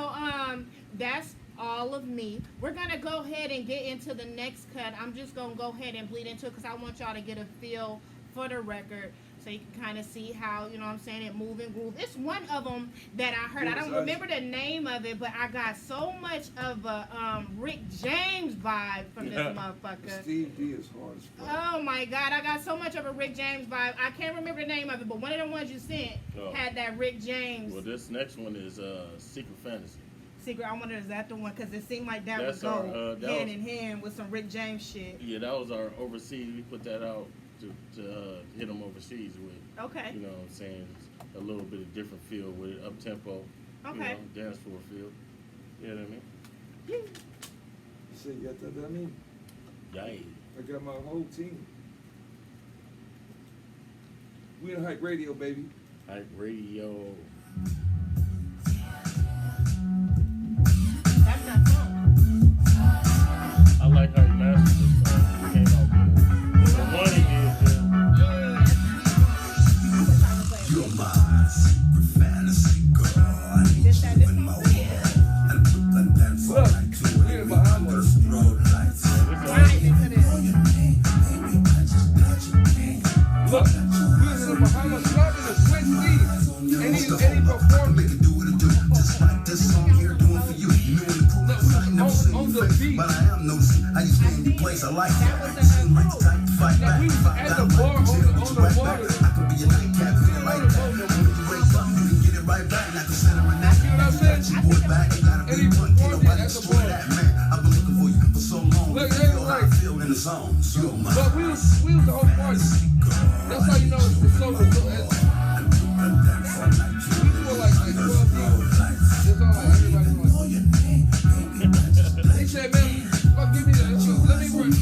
that's all of me. We're gonna go ahead and get into the next cut. I'm just gonna go ahead and bleed into it because I want y'all to get a feel for the record. So you can kind of see how, you know what I'm saying, it move and groove. It's one of them that I heard. I don't remember the name of it, but I got so much of a Rick James vibe from this motherfucker. Steve D is hard as fuck. Oh my God, I got so much of a Rick James vibe. I can't remember the name of it, but one of the ones you sent had that Rick James. Well, this next one is Secret Fantasy. Secret, I wonder, is that the one? Because it seemed like that That's would go our, hand in hand with some Rick James shit. Yeah, that was our overseas. We put that out to hit them overseas with. Okay. You know what I'm saying? It's a little bit of different feel with it, up tempo. Okay. You know, dance floor feel. You know what I mean? You see, you got that I mean? Yeah. I got my whole team. We in Hype Radio, baby. Hype Radio. That's that song. I like how he mastered this song. It came out good. The one he did, You're my secret fantasy girl. I need you in my world. And put that dance for Look, like two we're and in Bahamas. under strobe lights. Right into this. Know your name, baby. I just got your name. Look, we was in the Bahamas clubbing the Swiss Lee. And he performed Make it do what it do. Just like this song here doing for you. You know in the crew, I ain't never seen on you the fake, beat. but I am noticing how you stay in your place. I like that. You seem like the type to fight Now, back. we was Fight at back, the like bar you said, on put the you right water. back. I could be your nightcap, feel like that. And when you wake up, you can get it right back. Not the center of that. See what I'm saying? Got your boy back, ain't gotta And be he one. Can't performed nobody it at the destroy bar. that, man. I've been looking for you for so long. Look, You they feel was how I like- feel in the zone. You're my But we was the whole party. That's how you know the song was so. We were like 12 people. It's all like everybody was like. He said, man, fuck, give me that. Let me work.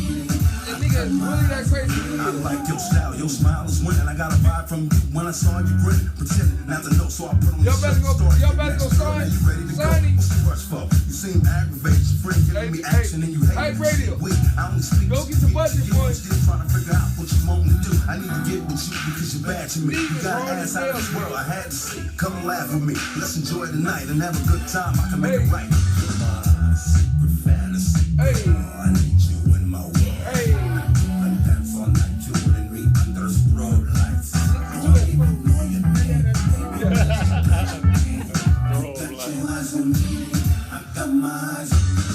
That nigga is really that crazy. I like your style, your smile is winning. I got a vibe from you when I saw you grinning. Pretending not to know, so I put on Y'all better go- y'all better go sign- You ready to go? sign him. What's the rush for? You seem aggravated. Your friend giving me Hey, action and you hate Hype me. Radio. Wait, I only speak Go to get the you. budget, You boy. still trying to figure out what you want to do. I need to get with you because you're bad to me. Leave You it got hard an as ass out of hell, this bro. world. I had to see. Come and laugh with me. Let's enjoy the night and have a good time. I can make it Hey. right. You're my secret fantasy. Hey. I need you in my world. Hey, And dance all night, you and me under strobe lights. listen to it. Know your name. Bro, Bet like, your eyes on me. I got my eyes.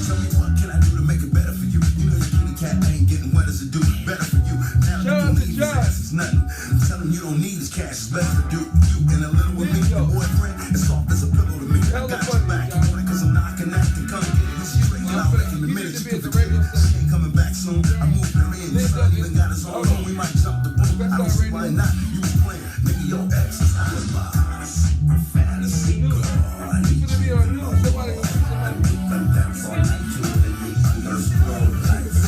Tell me what can I do to make it better for you? You know your kitty cat ain't getting wet as it do. Better for you. Now Shout you out don't to need his Josh. ass, it's nothing. Tell him you don't need his cash. It's better to do you and a little with me. Your boyfriend is soft as a pillow to me. I Hella got funny, your back. Josh. You want it 'cause I'm knocking at the come get it. This is straight out back in the He minute. used You to be could at the forget radio it. She ain't coming back soon. I moved her in. Your son even got his own home. We might jump the boom. I don't see why not. You was playing. Nigga, your ex is out of my secret fantasy. New. Girl, I You need finna be on news. Somebody gonna see somebody. and dance all night to it and me under strobe lights.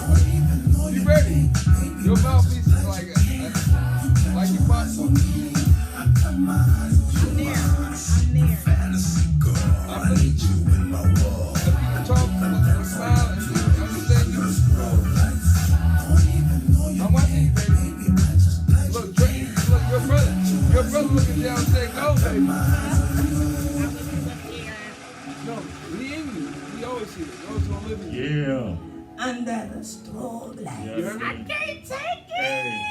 Don't even know You your ready? name. Your mouthpiece is like you bought some. I got my eyes on you. I'm there. Fantasy girl, I need you in my world. If you can talk, smile, and you understand you. Strobe lights. Don't even know your I'm watching you, baby. name. I just got Look, Drake, look, your brother looking down saying, go, baby. No, he in you. He always see it. He always gonna live in you. yeah. under the strobe lights. Yeah, You heard me? I can't take Hey.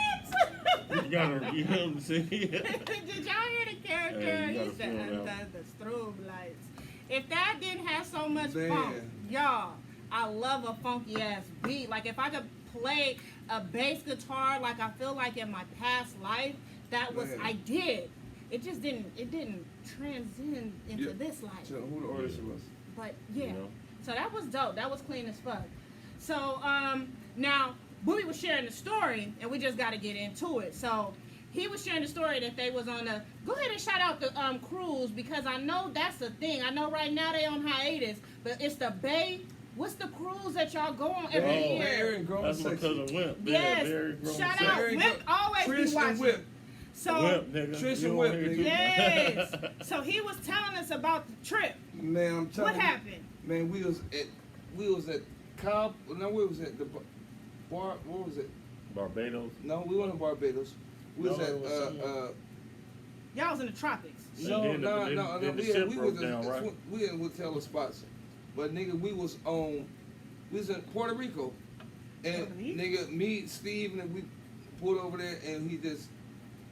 it. You gotta, you know what I'm saying? Did y'all hear the character? Hey, you He gotta said feel under that. the strobe lights. If that didn't have so much Man. funk, y'all, I love a funky ass beat. Like if I could play a bass guitar like I feel like in my past life, that was Man. I did. It just didn't. It didn't transcend into Yeah. this life. Tell who the artist was. But yeah, You know? so that was dope. That was clean as fuck. So now Booby was sharing the story, and we just got to get into it. So he was sharing the story that they was on a. Go ahead and shout out the cruise because I know that's the thing. I know right now they on hiatus, but it's the Bay. What's the cruise that y'all go on every Oh, year? Aaron grown That's my sexy. cousin Wimp. Yes. Very grown Shout sexy. out. Aaron Whip Gro- always Trish be and watching. Whip. So Whip, nigga. Trish and You Whip, don't hear nigga. too- yes. So he was telling us about the trip. Man, I'm telling What you. happened? Man, we was at Cobb. No, we was at the bar. What was it? Barbados. No, we wasn't in Barbados. We was No, at it was somewhere. Y'all was in the tropics. No, Then the we ship was broke down, right? we in hotel spots, but nigga, we was in Puerto Rico, and Puerto Rico? nigga, me, Steve, and we pulled over there, and he just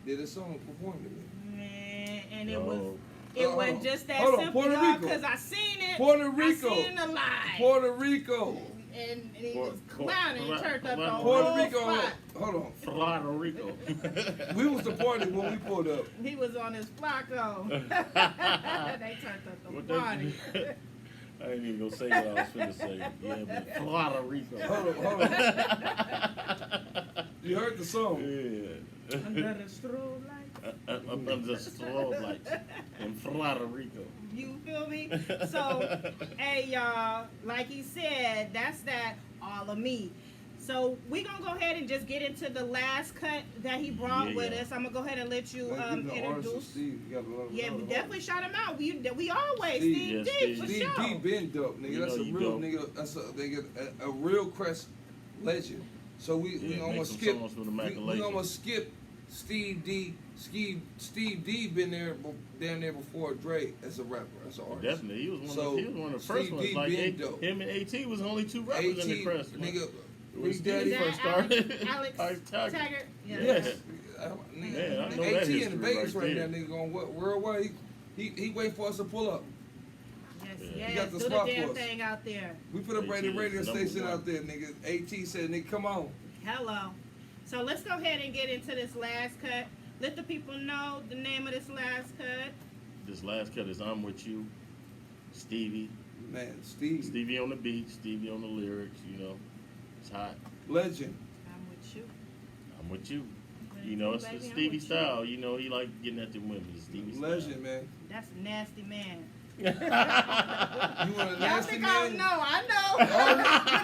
did a song and performed it. Man, and it Oh. wasn't just that Hold on, simple, Puerto y'all, Rico. because I seen it. Puerto Rico. I seen the live. Puerto Rico. And he Puerto- was clowning and turned up the whole Puerto Rico. spot. Hold on. Puerto Rico. We was the party when we pulled up. He was on his Flacco. They turned up the What party. I ain't even gonna say what I was finna say. Yeah, but Puerto Rico. Hold on. You heard the song. Yeah. Under the strobe light. Under the strobe lights in Puerto Rico. You feel me? So, hey y'all, like he said, that's that all of me. So we gonna go ahead and just get into the last cut that he brought with us. I'm gonna go ahead and let you introduce. Steve, you gotta love Yeah, we definitely shout him out. We always Steve. Steve Yes, D Steve. for Steve sure. D been dope, nigga. You That's know a you real dope. nigga. That's a nigga, a real Crest legend. So we Yeah, almost make some skip. songs with the Mac We legend. almost skip Steve D. Steve D been there down there before Dre as a rapper, as an artist. Definitely, he was one So, of the first Steve ones. D Like been dope. him and AT was the only two rappers in the crest. nigga. When Big Steve Daddy Is first that started. Alex Taggart. Taggart? Yeah. Yes. Man, I know that AT in history Vegas right right there. now, nigga, going worldwide. He wait for us to pull up. Yes, Yeah. He yes. got the Do the spot damn for us. thing out there. We put up AT radio is number station one. out there, nigga. AT said, nigga, come on. Hello. So let's go ahead and get into this last cut. Let the people know the name of this last cut. This last cut is I'm With You, Stevie. Man, Steve. Stevie on the beat, Stevie on the lyrics, you know. It's hot. Legend. I'm with you. I'm with you. What You is know, it, it's baby? I'm Stevie with you. style. You know, he like getting at them women. It's Stevie style. Legend, man. That's a nasty man. You want a Y'all nasty think I don't man? know? I know. When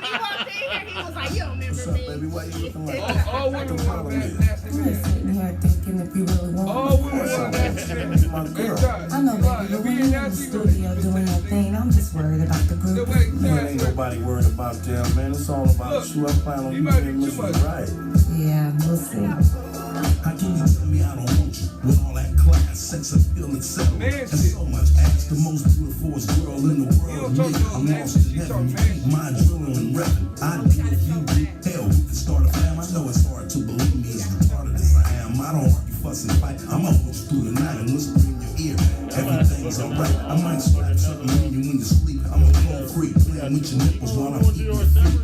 he walked in here, he was like, "You don't What's remember up, me." baby? Why you looking like All women want a nasty I'm just man. sitting here thinking if you really want All me. women want a nasty man. my girl? I know, baby, but when you're in the studio doing your thing, I'm just worried about the group. Man, ain't nobody worried about them, man. It's all about you. I plan on you you might being be too Mr. much. Right. Yeah, we'll see. How can you tell me I don't want you with all that class, sex appeal, etc. Man And shit. so much ass, the most beautiful girl in the world. don't Me, talk I'm no lost nasty, in she talk heaven. You man keep my adrenaline repping. I do if you do. Hell, we can start a fam. I know it's hard to believe me as retarded as I am. I don't argue, fuss, and fight. I'ma hold you through the night and whisper in your ear. Everything's alright. I might slap something on you when you sleep. I'm a cold freak playing with your nipples while I'm eating your feet.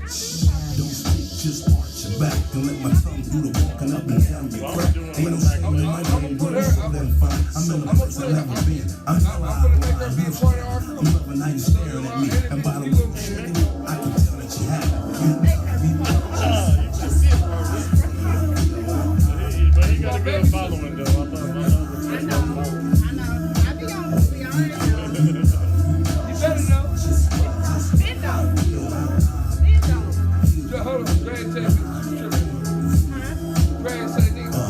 Don't speak, just arch your back and let my tongue do the walking up and down your crack. Ain't no shame in my name, but it's so damn fine. I'm in a place I've never been. I'm gonna make her be a part of our crew. I'm loving how you staring at me. And by the way, I can tell that you have But he got a good following, though. I know. I know. I be on this. We already know. You better know. Bendo. Bendo. Hold on, Dre tell me. Dre say, nigga.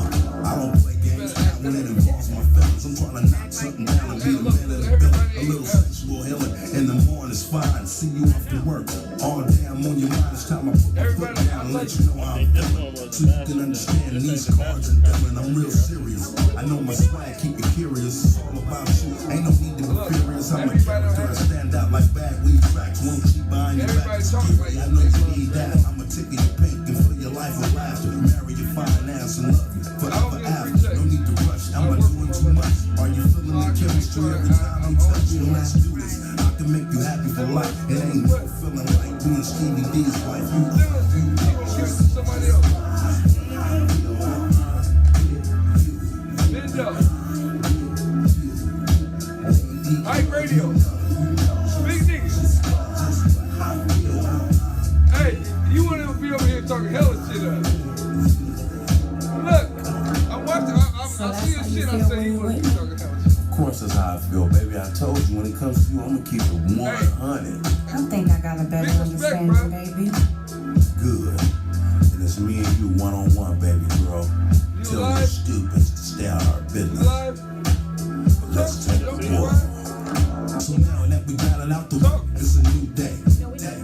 I don't play games when it involves my feelings. I'm trying to knock something down and be a man in the building. A little sexual healing in the morning is fine. See you off to work. All damn on your mind. It's time I put my foot down and let you know how I'm feeling. So you can understand these cards and dealing. I'm real serious. I know my swag, keep it curious. It's all about you. Ain't no need to be furious. I'm a character. I stand out like bad weed tracks. Won't keep behind your back. I know you need that. I'ma tickle your pink and fill your life with laughter. Marry your fine ass and love you forever after. No need to rush. Am I doing too much? Are you feeling the chemistry every time we touch you? Let's do this. I can make you happy for life. It ain't no feeling like being Stevie D's wife. You Give it to somebody else. Bendo. Hype radio. Big niggas. Hey, you want to be over here talking hella shit up. Look, I'm watching. I see your shit. I say you want to be talking hella shit. Of course, that's how I feel, baby. I told you when it comes to you, I'm gonna keep it 100. I think I got a better Big respect, understanding, baby. Good. And it's me and you one-on-one, baby girl. You Tell live? you stupids to stay out our You business. live? But let's take Don't it be war. quiet. So now that we got it out the way, it's a new day.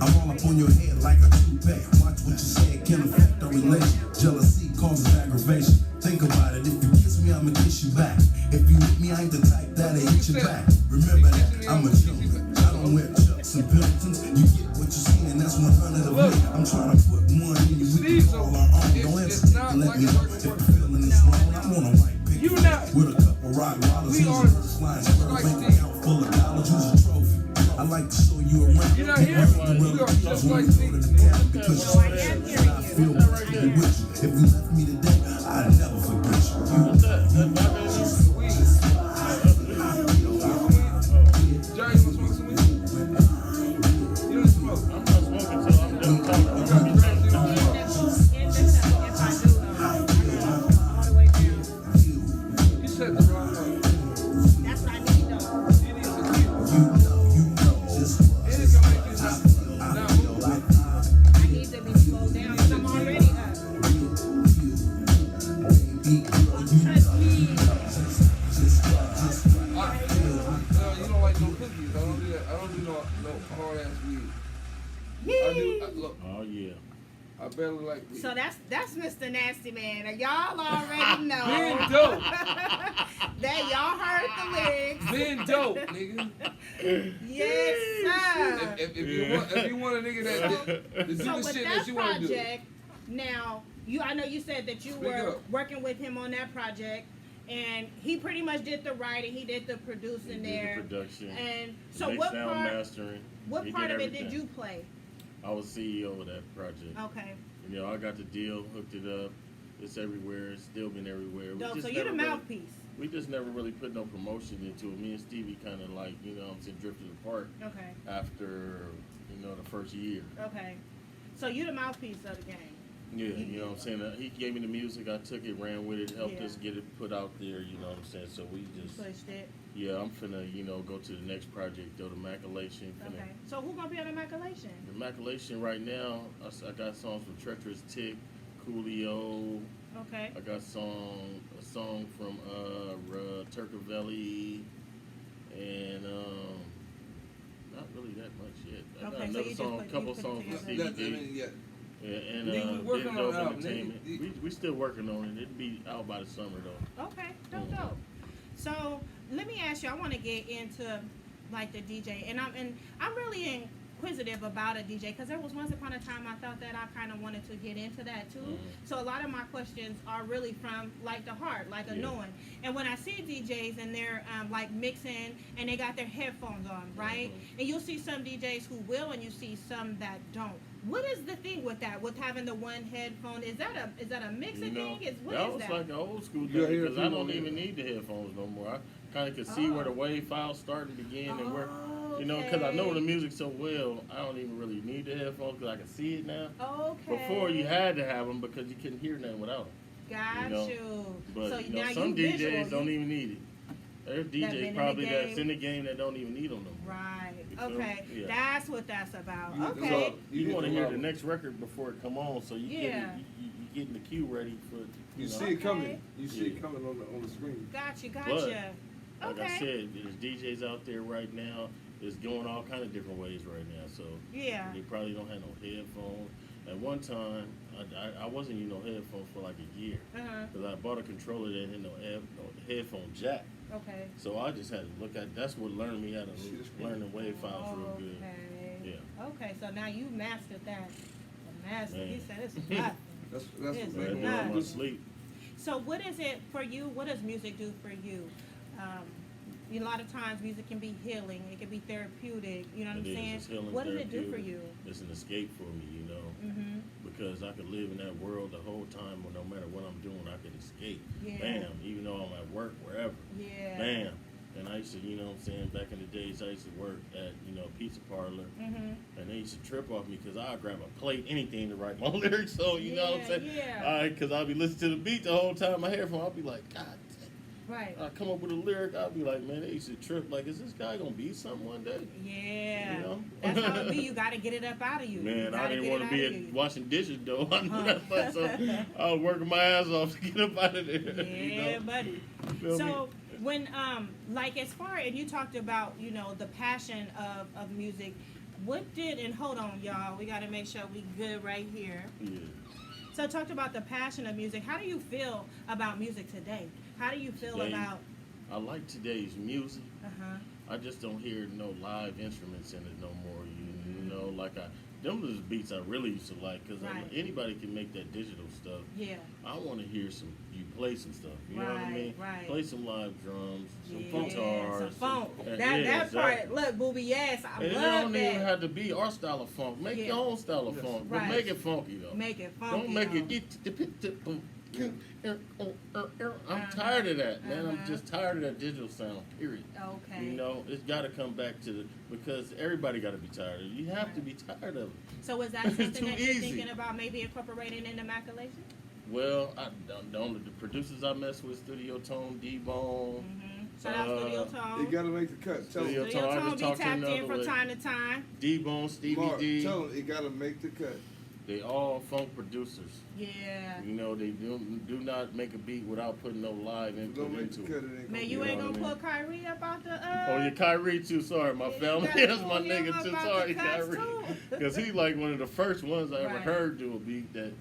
I'm all up on your head like a toupee. Watch what you say can affect our relation. Jealousy causes aggravation. Think about it. If you kiss me, I'ma kiss you back. If you hit me, I ain't the type that'll hit you back. Remember that, I'm a gentleman. I don't wear Chucks and Pendletons. You get what you see, and that's 100 of me. I'm trying to put one in you. We can call our own. Don't hesitate to let me know if you're feeling this wrong. I want a white picket with a couple rock wallers. Use a first line square bank account full of dollars. Use a trophy. I like to show you around. You're not here. You are just like me. Because I feel right there with you. If you left me today, I'd never forget you. What's that? That Bible? Johnny, you want to smoke some weed? You don't smoke. I'm not smoking till I'm done talking. I'm gonna be drinking. If I do, all the way down. You said the wrong way. That's what I need, though. You need some weed. It is gonna make you not move. I need to be slowed down because I'm already up. You don't like no cookies. I don't do that. I don't do no hard ass weed. Look, Oh yeah. I barely like weed. So that's Mr. Nasty Man. And y'all already know Being dope. that y'all heard the lyrics. Being dope, nigga. Yes, sir. If you want a nigga that do So the with shit that that you want to do. project, now I know you said that you Speak were up. working with him on that project, and he pretty much did the writing, he did the producing He did there. the production. And so mix what sound part? mastering. What He part did of it did everything. you play? I was CEO of that project. Okay. You know, I got the deal, hooked it up. It's everywhere. It's still been everywhere. We Dope. just So you're the never really- mouthpiece. We just never really put no promotion into it. Me and Stevie kind of like, you know what I'm saying, drifted apart Okay. after, you know, the first year. Okay. So you're the mouthpiece of the game. Yeah, you know what I'm saying? He gave me the music. I took it, ran with it, helped Yeah. us get it put out there, you know what I'm saying? So we just, Pushed it. yeah, I'm finna, you know, go to the next project, though, the Maculation. Okay. So who gonna be on the Maculation? The Maculation right now, I got songs from Treacherous Tick, Coolio. Okay. I got a song from Turcavelli, and not really that much yet. I got Okay, so another you just song, put- couple you put it songs from together. Stevie D. Yeah. Yeah, and Nigga, we working Big on Dope the album, Entertainment. nigga. We still working on it. It'll be out by the summer though. Okay, dope, Mhm. dope. So let me ask you. I want to get into like the DJ, and I'm really inquisitive about a DJ because there was once upon a time I thought that I kind of wanted to get into that too. Mhm. So a lot of my questions are really from like the heart, like a Yeah. knowing. And when I see DJs and they're like mixing and they got their headphones on, right? Mhm. And you'll see some DJs who will, and you see some that don't. What is the thing with that? With having the one headphone, is that a mixing You know, thing? What that is was that? like an old school You thing hear because I people don't on even there. need the headphones no more. I kind of can see where the Oh. wave files start and begin and where, Oh, you know, because I know okay. the music so well, I don't even really need the headphones because I can see it now. Okay. Before you had to have them because you couldn't hear nothing without them. Got you know, you. But So you know, now some you DJs visual, don't you- even need it. There's been in DJs the probably that's game. in the game that don't even need them no more. Right. You feel me? Okay. Yeah. That's what that's about. You- Okay. so- You want to get hear the the album. next record before it come on, so you Yeah. you getting the queue ready for You know. see it coming. Okay. You see it Yeah. coming on the screen. Gotcha. But, Gotcha. Like I Okay. said, there's DJs out there right now. It's going all kind of different ways right now. So Yeah. they probably don't have no headphones. At one time, I wasn't using no headphones for like a year Uh-huh. because I bought a controller that had no headphone jack. Okay. So I just had to look at. That's what learned me how to See the screen. learn the wave files real good. Okay. Yeah. Okay. So now you mastered that. The master. He Man. said it's nothing. That's Yes, what it's I make do me not. it in want my to sleep. So what is it for you? What does music do for you? A lot of times music can be healing. It can be therapeutic. You know what I'm It is. saying? It's healing, What does it do for therapeutic. you? It's an escape for me, you know. Mm-hmm. Because I could live in that world the whole time, or no matter what I'm doing, I could escape. Yeah. Bam, even though I'm at work, wherever. Yeah. Bam. And I used to, you know what I'm saying, back in the days, I used to work at, pizza parlor, Mm-hmm. and they used to trip off me because I'd grab a plate, anything to write my lyrics. So, you know what I'm Yeah, saying? yeah. All right, because I'd be listening to the beat the whole time, my headphone, I'd be like, God damn. Right. I'd come up with a lyric, I'd be like, man, they used to trip. Like, is this guy going to be something one day? Yeah. You know? That's how it be. You got to get it up out of you. You Man, I gotta didn't get want it to be out of you. washing dishes though. I knew that much, so I was working my ass off to get up out of there. Yeah, you know? buddy. Feel So me? when like as far and you talked about the passion of music, What did, and hold on, y'all, we got to make sure we good right here. Yeah. So talked about the passion of music. How do you feel about music today? How do you feel Today, about? I like today's music. Uh-huh. I just don't hear no live instruments in it no more. You know, like them was beats I really used to like because Right. anybody can make that digital stuff. Yeah. I want to hear you play some stuff. You know what I Right, mean? right. Play some live drums, some Yeah, guitars, some funk. yeah, That part, exactly. look, booby, yes, I And it love don't that. even have to be our style of funk. Make Yeah. your own style of funk, but Right. make it funky though. Make it funky. Don't make though. it I'm tired of that, man. I'm just tired of that digital sound, period. Okay. You know, it's got to come back to because everybody got to be tired of it. You have to be tired of it. So is that It's something too that you're easy. thinking about maybe incorporating into Maculation? Well, I don't. The producers I mess with, Studio Tone, D-Bone. Mm-hmm. Shout out Studio Tone. You gotta make the cut. Tell Studio him. Studio Tone, I Tone just be talked to tapped another in from way. time to time. D-Bone, Stevie Mark, D. tell him it gotta make the cut. They all funk producers. Yeah. You know, they do not make a beat without putting no live input Don't make the into cut. it. It ain't Man, gonna you be ain't know gonna what I pull Kyrie up out the Oh, yeah, Kyrie too. Sorry, my Yeah, family. you gotta That's my pull him nigga up too. out the Sorry, cuts, Kyrie. too. Because he like one of the first ones I ever Right. heard do a beat that,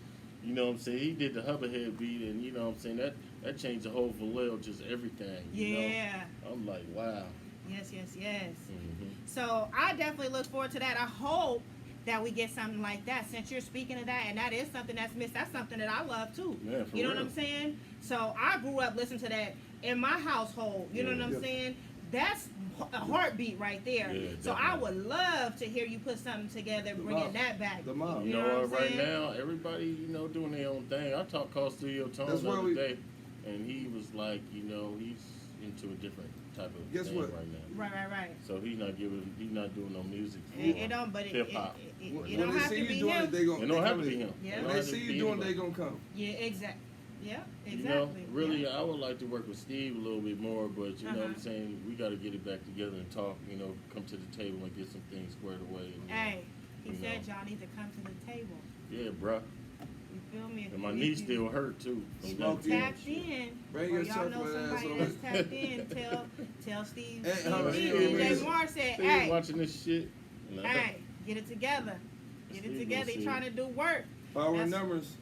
you know what I'm saying? He did the Hubberhead beat, and you know what I'm saying? That changed the whole Vallejo, just everything. You Yeah. know? I'm like, wow. Yes, yes, yes. Mm-hmm. So I definitely look forward to that. I hope that we get something like that since you're speaking of that, and that is something that's missed. That's something that I love too. Yeah, for you know real. what I'm saying? So I grew up listening to that in my household. You know Yeah. what I'm Yeah. saying? That's a heartbeat right there. Yeah, so I definitely. would love to hear you put something together, The bringing mob. that back. The mob. You You know know what? what I'm Right saying? now, everybody, you know, doing their own thing. I called Studio Tone That's the why other we- day, and he was like, you know, he's into a different type of Guess thing what? right now. Right. So he's not doing no music for It don't, but hip hop. it When don't they have see to you be doing him. it, they gonna. It don't have to come be in. him. Yeah. It When don't they have to see be you doing, anybody. they gonna come. Yeah, exactly. Yeah, You exactly. know, really, Yeah. I would like to work with Steve a little bit more, but you know what I'm Uh-huh. saying? We got to get it back together and talk, you know, come to the table and get some things squared away. And, Hey, he you said know. y'all need to come to the table. Yeah, bruh. You feel me? And my If knee you still hurt, too. from Smoke that. it. tapped in, Bring or your y'all know chocolate ass somebody over. that's tapped in, tell Steve. Hey, Steve hold on, D, Steve, DJ listen. Moore said, Steve hey, watching this shit. and I- hey, get it together. Get Steve it together. will He see. trying to do work. Power That's- numbers.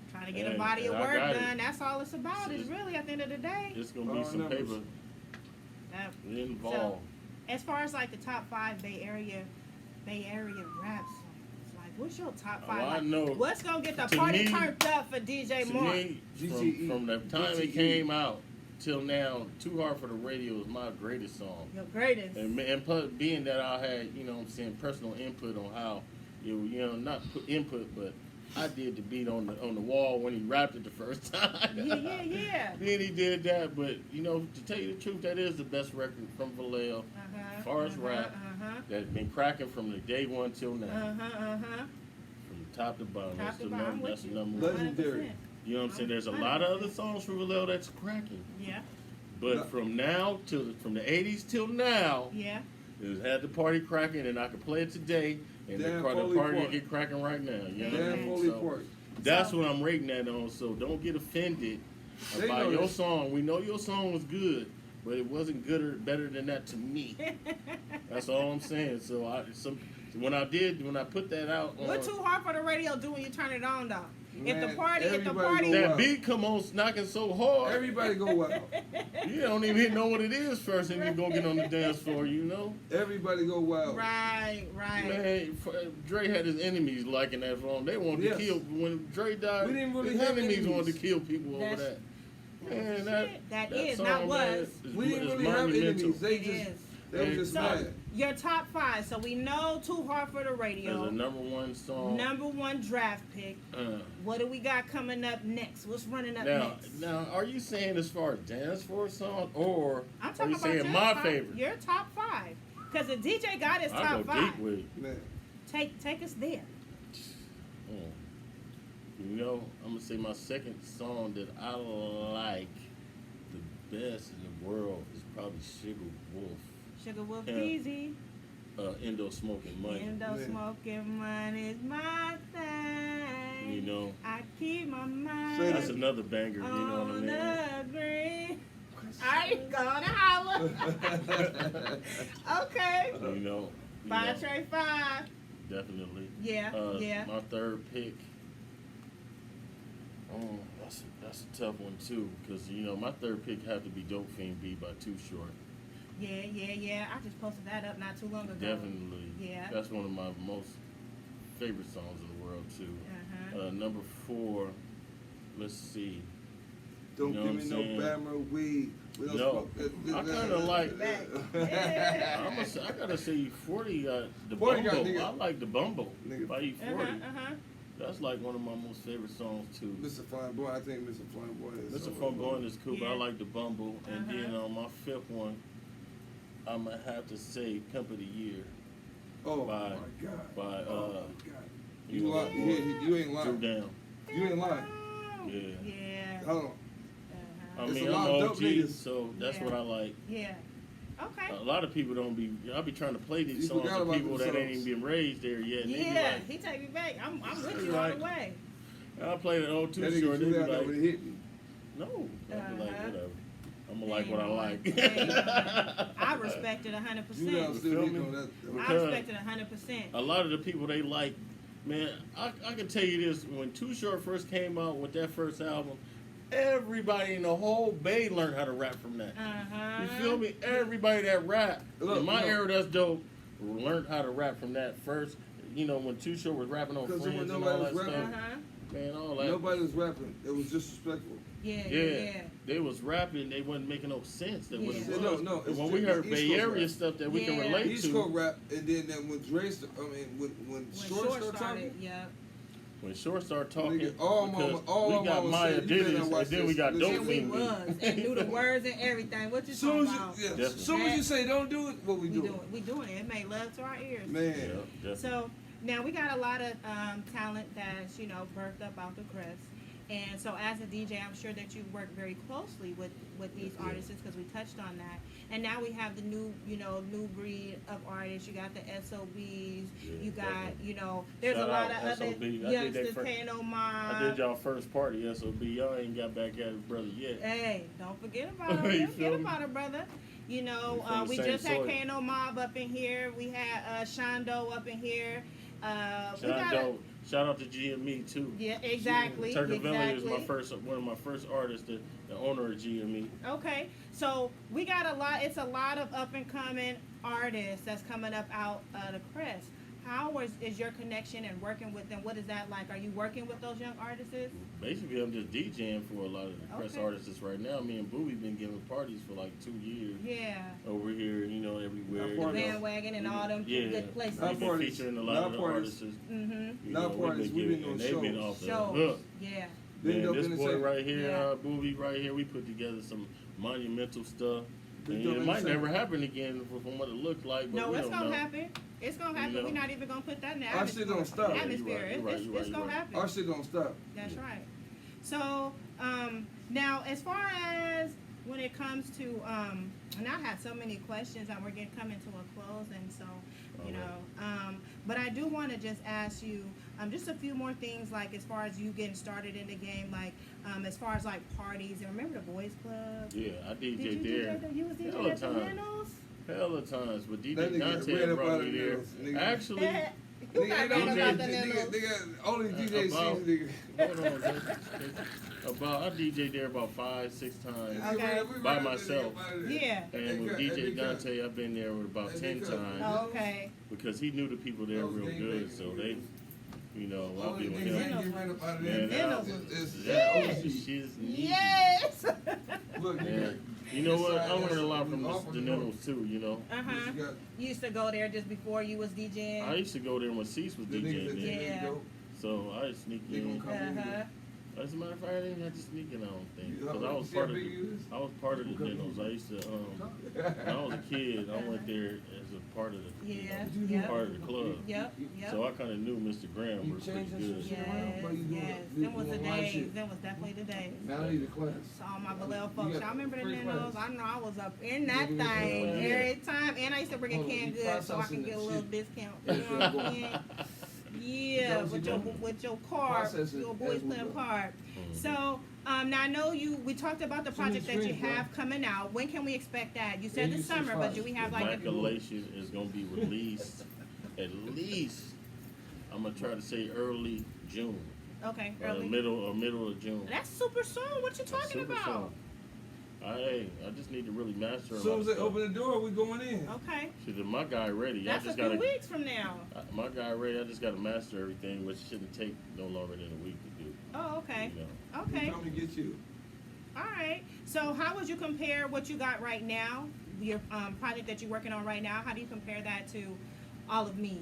Trying to get Hey, a body of and I work got it. done. That's all it's about. Is It's- really at the end of the day. It's going to Power be some numbers. paper That- involved. as far as like the top 5 Bay Area rap songs, like what's your top 5? Oh, I Like, know. what's gonna get the To party me- turned up for DJ To Moore? me, GTE. from the time it GTE. came out till now, Too Hard for the Radio is my greatest song. Your greatest. And plus, being that I had, you know what I'm saying, personal input on how, you know, not put input, but I did the beat on the wall when he rapped it the first time. Yeah. Then he did that, but, you know, to tell you the truth, that is the best record from Vallejo Uh-huh. as far as rap that's been cracking from the day one till now. From top to bottom. Top That's to the bottom, I'm number. with That's the you. number one. Legendary. You know what I'm saying? There's a lot of other songs from Vallejo that's cracking. Yeah. But from now to from the 80s till now, Yeah. it had the party cracking, and I could play it today, and Damn the Foley party Park. get cracking right now. You know what I Damn mean? Foley So Park. that's So- what I'm rating that on. So don't get offended They about know your this. song. We know your song was good, but it wasn't good or better than that to me. That's all I'm saying. So when I put that out on What Too Hard for the Radio do when you turn it on though? Man, if the party, everybody go that wild. beat come on knocking so hard, Everybody go wild. you don't even know what it is first, and you go get on the dance floor. You know. Everybody go wild. Right. Man, Dre had his enemies liking that song. They wanted Yes. to kill. When Dre died, We didn't really his have enemies enemies. wanted to kill people over That's- that. Man, that is, song, not man, was. is- We didn't is really have monumental. enemies. They It just is. they were just So mad. your top 5. So we know Too Hard for the There's Radio. a number one song. Number 1 draft pick. What do we got coming up next? What's running up next? Now, are you saying as far as dance floor song, or I'm are talking you about saying your my top, favorite? Your top 5. Because the DJ got his I top go 5. deep with it. Man. Take us there. Mm. You know, I'm gonna say my second song that I like the best in the world is probably Sugar Wolf. Sugar Wolf Yeah. Easy. Indo Smoking Money. Window Yeah. smoking money's my thing. You know, I keep my mind Say that's another banger. You know what I on mean? the green. I ain't gonna holler. Okay. You know, You Five know, Trey Five. definitely. Yeah, yeah. My third pick. That's a tough one too, because my third pick had to be "Dope Fiend B" by Too Short. Yeah. I just posted that up not too long ago. Definitely. Yeah. That's one of my most favorite songs in the world too. Uh-huh. Number 4. Let's see. Don't You know give what me I'm no saying? Bama weed. We don't No, smoke. I kind of like. Yeah. I gotta say, 40 got the 40 got Bumble. nigga. I like the Bumble Nigga. by E40. Uh-huh. That's like one of my most favorite songs too. Mr. Flamboyant, I think Mr. Flamboyant is Mr. Flamboyant is cool, but I Yeah. like the Bumble. And Uh-huh. then on my 5th one, I'm gonna have to say "Pimp of the Year" Oh by- my God. by Oh my God. you You, know, lie, you ain't Drew lying. Down. You ain't lying. Yeah. Yeah. Hold on. I It's mean, a I'm lot of dope OG, niggas. so that's Yeah. what I like. Yeah. Okay. A lot of people don't be. I be trying to play these You songs forgot to about people them that ain't songs. even been raised there yet. And Yeah, he take me back. I'm with you all Right. the way. they be like, I play the old Too That Short. nigga They Drew be Down like, would have hit me. no. I'll be like, Uh-huh. whatever. I'm gonna like what I like. I respect it Drew Down 100%. still feel hitting me? on that. I Because- respect it 100%. A lot of the people they like, man, I can tell you this: when Too Short first came out with that first album, everybody in the whole Bay learned how to rap from that. Uh-huh. You feel me? Everybody that rap Look, in my you know- era, that's dope. Learned how to rap from that first. When Too Short was rapping on 'Cause Friends and nobody all that was stuff, rapping. Uh-huh. man, all that. Nobody was rapping. It was disrespectful. Yeah. They was rapping. They wasn't making no sense. That was Yeah. it No, was. no, it's When we just heard East Bay Coast Area rap. stuff that we can Yeah. relate East to. Coast rap, and then when Dre, when When Short Short started started, talking, yeah. When Short started talking, Nigga, all because mama- all we my got mama Maya said, you better Ditties, watch and then we this. got Listen. Dope And we Fiend. was and knew the words and everything. What you Soon talking as about? you, yeah, Definitely. soon as you say don't do it, what we We do? doing, we doing it. It made love to our ears. Man, Yeah, definitely. So now we got a lot of talent that's birthed up out the crest. And so as a DJ, I'm sure that you work very closely with these Yeah. artists because we touched on that. And now we have the new breed of artists. You got the SOBs. Yeah, You got, definitely. there's Shout a lot out of other SOB. I did that youngsters, first- Kano I Mob. did y'all first party, SOB. Y'all ain't got back at his brother yet. Hey, don't forget about You it. Don't feel forget me? about it, brother. We from the We same just had soil. Kano Mob up in here. We had Shondo up in here. We got Shout out to GME too. yeah, exactly. Turcavelli is Exactly. one of my first artists, the owner of GME. Okay, so we got a lot. It's a lot of up and coming artists that's coming up out of the crest. How is your connection and working with them? What is that like? Are you working with those young artists? Basically, I'm just DJing for a lot of the press Okay. artists right now. Me and Boobie been giving parties for like 2 years Yeah, over here, everywhere. Our the parties. bandwagon and all them Yeah. good places. Our We've been parties. featuring a lot of the Our artists. parties. Mm-hmm. Our parties, we've been and doing they've been shows. off the Shows. hook. Yeah. Been Man, up this in the boy city. right here, Yeah. Boobie right here, we put together some monumental stuff. Been And doing it the might same. never happen again from what it looks like, but No, we it's don't gonna know. happen. It's gonna happen. You know? We're not even gonna put that in the Our atmosphere. shit don't stop. Yeah, Atmosphere. you're right, you're right, It's you're right, gonna you're right. happen. Our shit don't stop. That's right. So, now as far as when it comes to, and I have so many questions and we're coming to a close, and so, but I do want to just ask you, just a few more things, like as far as you getting started in the game, like, as far as like parties, and remember the Boys Club? Yeah, I Did DJ you there. DJ? You was Hell DJ of at the times. Reynolds? Hell of times, but That DJ nigga Dante ran up brought out me of there. Nettles, nigga. Actually, You got Nigga, right DJ about the nigga, Nettles. nigga, only DJ about- season, nigga. hold on, I DJ there about 5-6 times. Okay. By myself. Yeah. And with DJ Dante, I've been there with about 10 times Oh, okay. because he knew the people there real good. So they, I'll Only be with nigga him. that get ran up out of Man, there Nettles. is Yeah, OG. she's Yes. Look, Yeah. nigga. You know what? I Inside learned a lot that from off the of the Nettles too. Uh-huh. What you got? You used to go there just before you was I DJing. used to go there when Cease was The niggas that DJing there, Yeah. go. so I sneak They in. gonna come in. Uh-huh. As a matter of fact, I didn't have to sneak in. I don't think You- because I was see how part of big the. you is? I was part of the Nettles. I used to. When I was a kid, I went there as a part of the. Yeah. Yeah. Part of the club. Yep. Yep. So I kind of knew Mr. Graham You was pretty changing good. some shit Yes, around, but you doing yes. you Them was the doing my days. shit. Them was definitely the days. Now I need a class. So all my Vallejo You folks, got y'all remember the free Nenos? class. I know I was up in that Yeah, thing yeah. every time, and I used to bring a Hold on, canned you goods so I processing could get a that little shit. discount. You know what I'm saying? Yeah, That was with your your number. with your card, Process it your boys as we playing go. card. So now I know we talked about the Too many project that you screens, bro. have coming out. When can we expect that? You said Yeah, the you said summer, but five. do we have like a Immaculation is gonna be released at least I'm gonna try to say early June. Okay, Or early. middle of June. That's super soon. What you talking Super about? soon. I just need to really master. As soon as they open the door, we going in. Okay. See, my guy ready. That's I just a few gotta. weeks from now. My guy ready. I just gotta master everything, which shouldn't take no longer than a week to do. Oh, okay. You know. Okay. Come to get you. All right. So how would you compare what you got right now, your project that you're working on right now? How do you compare that to All of Me?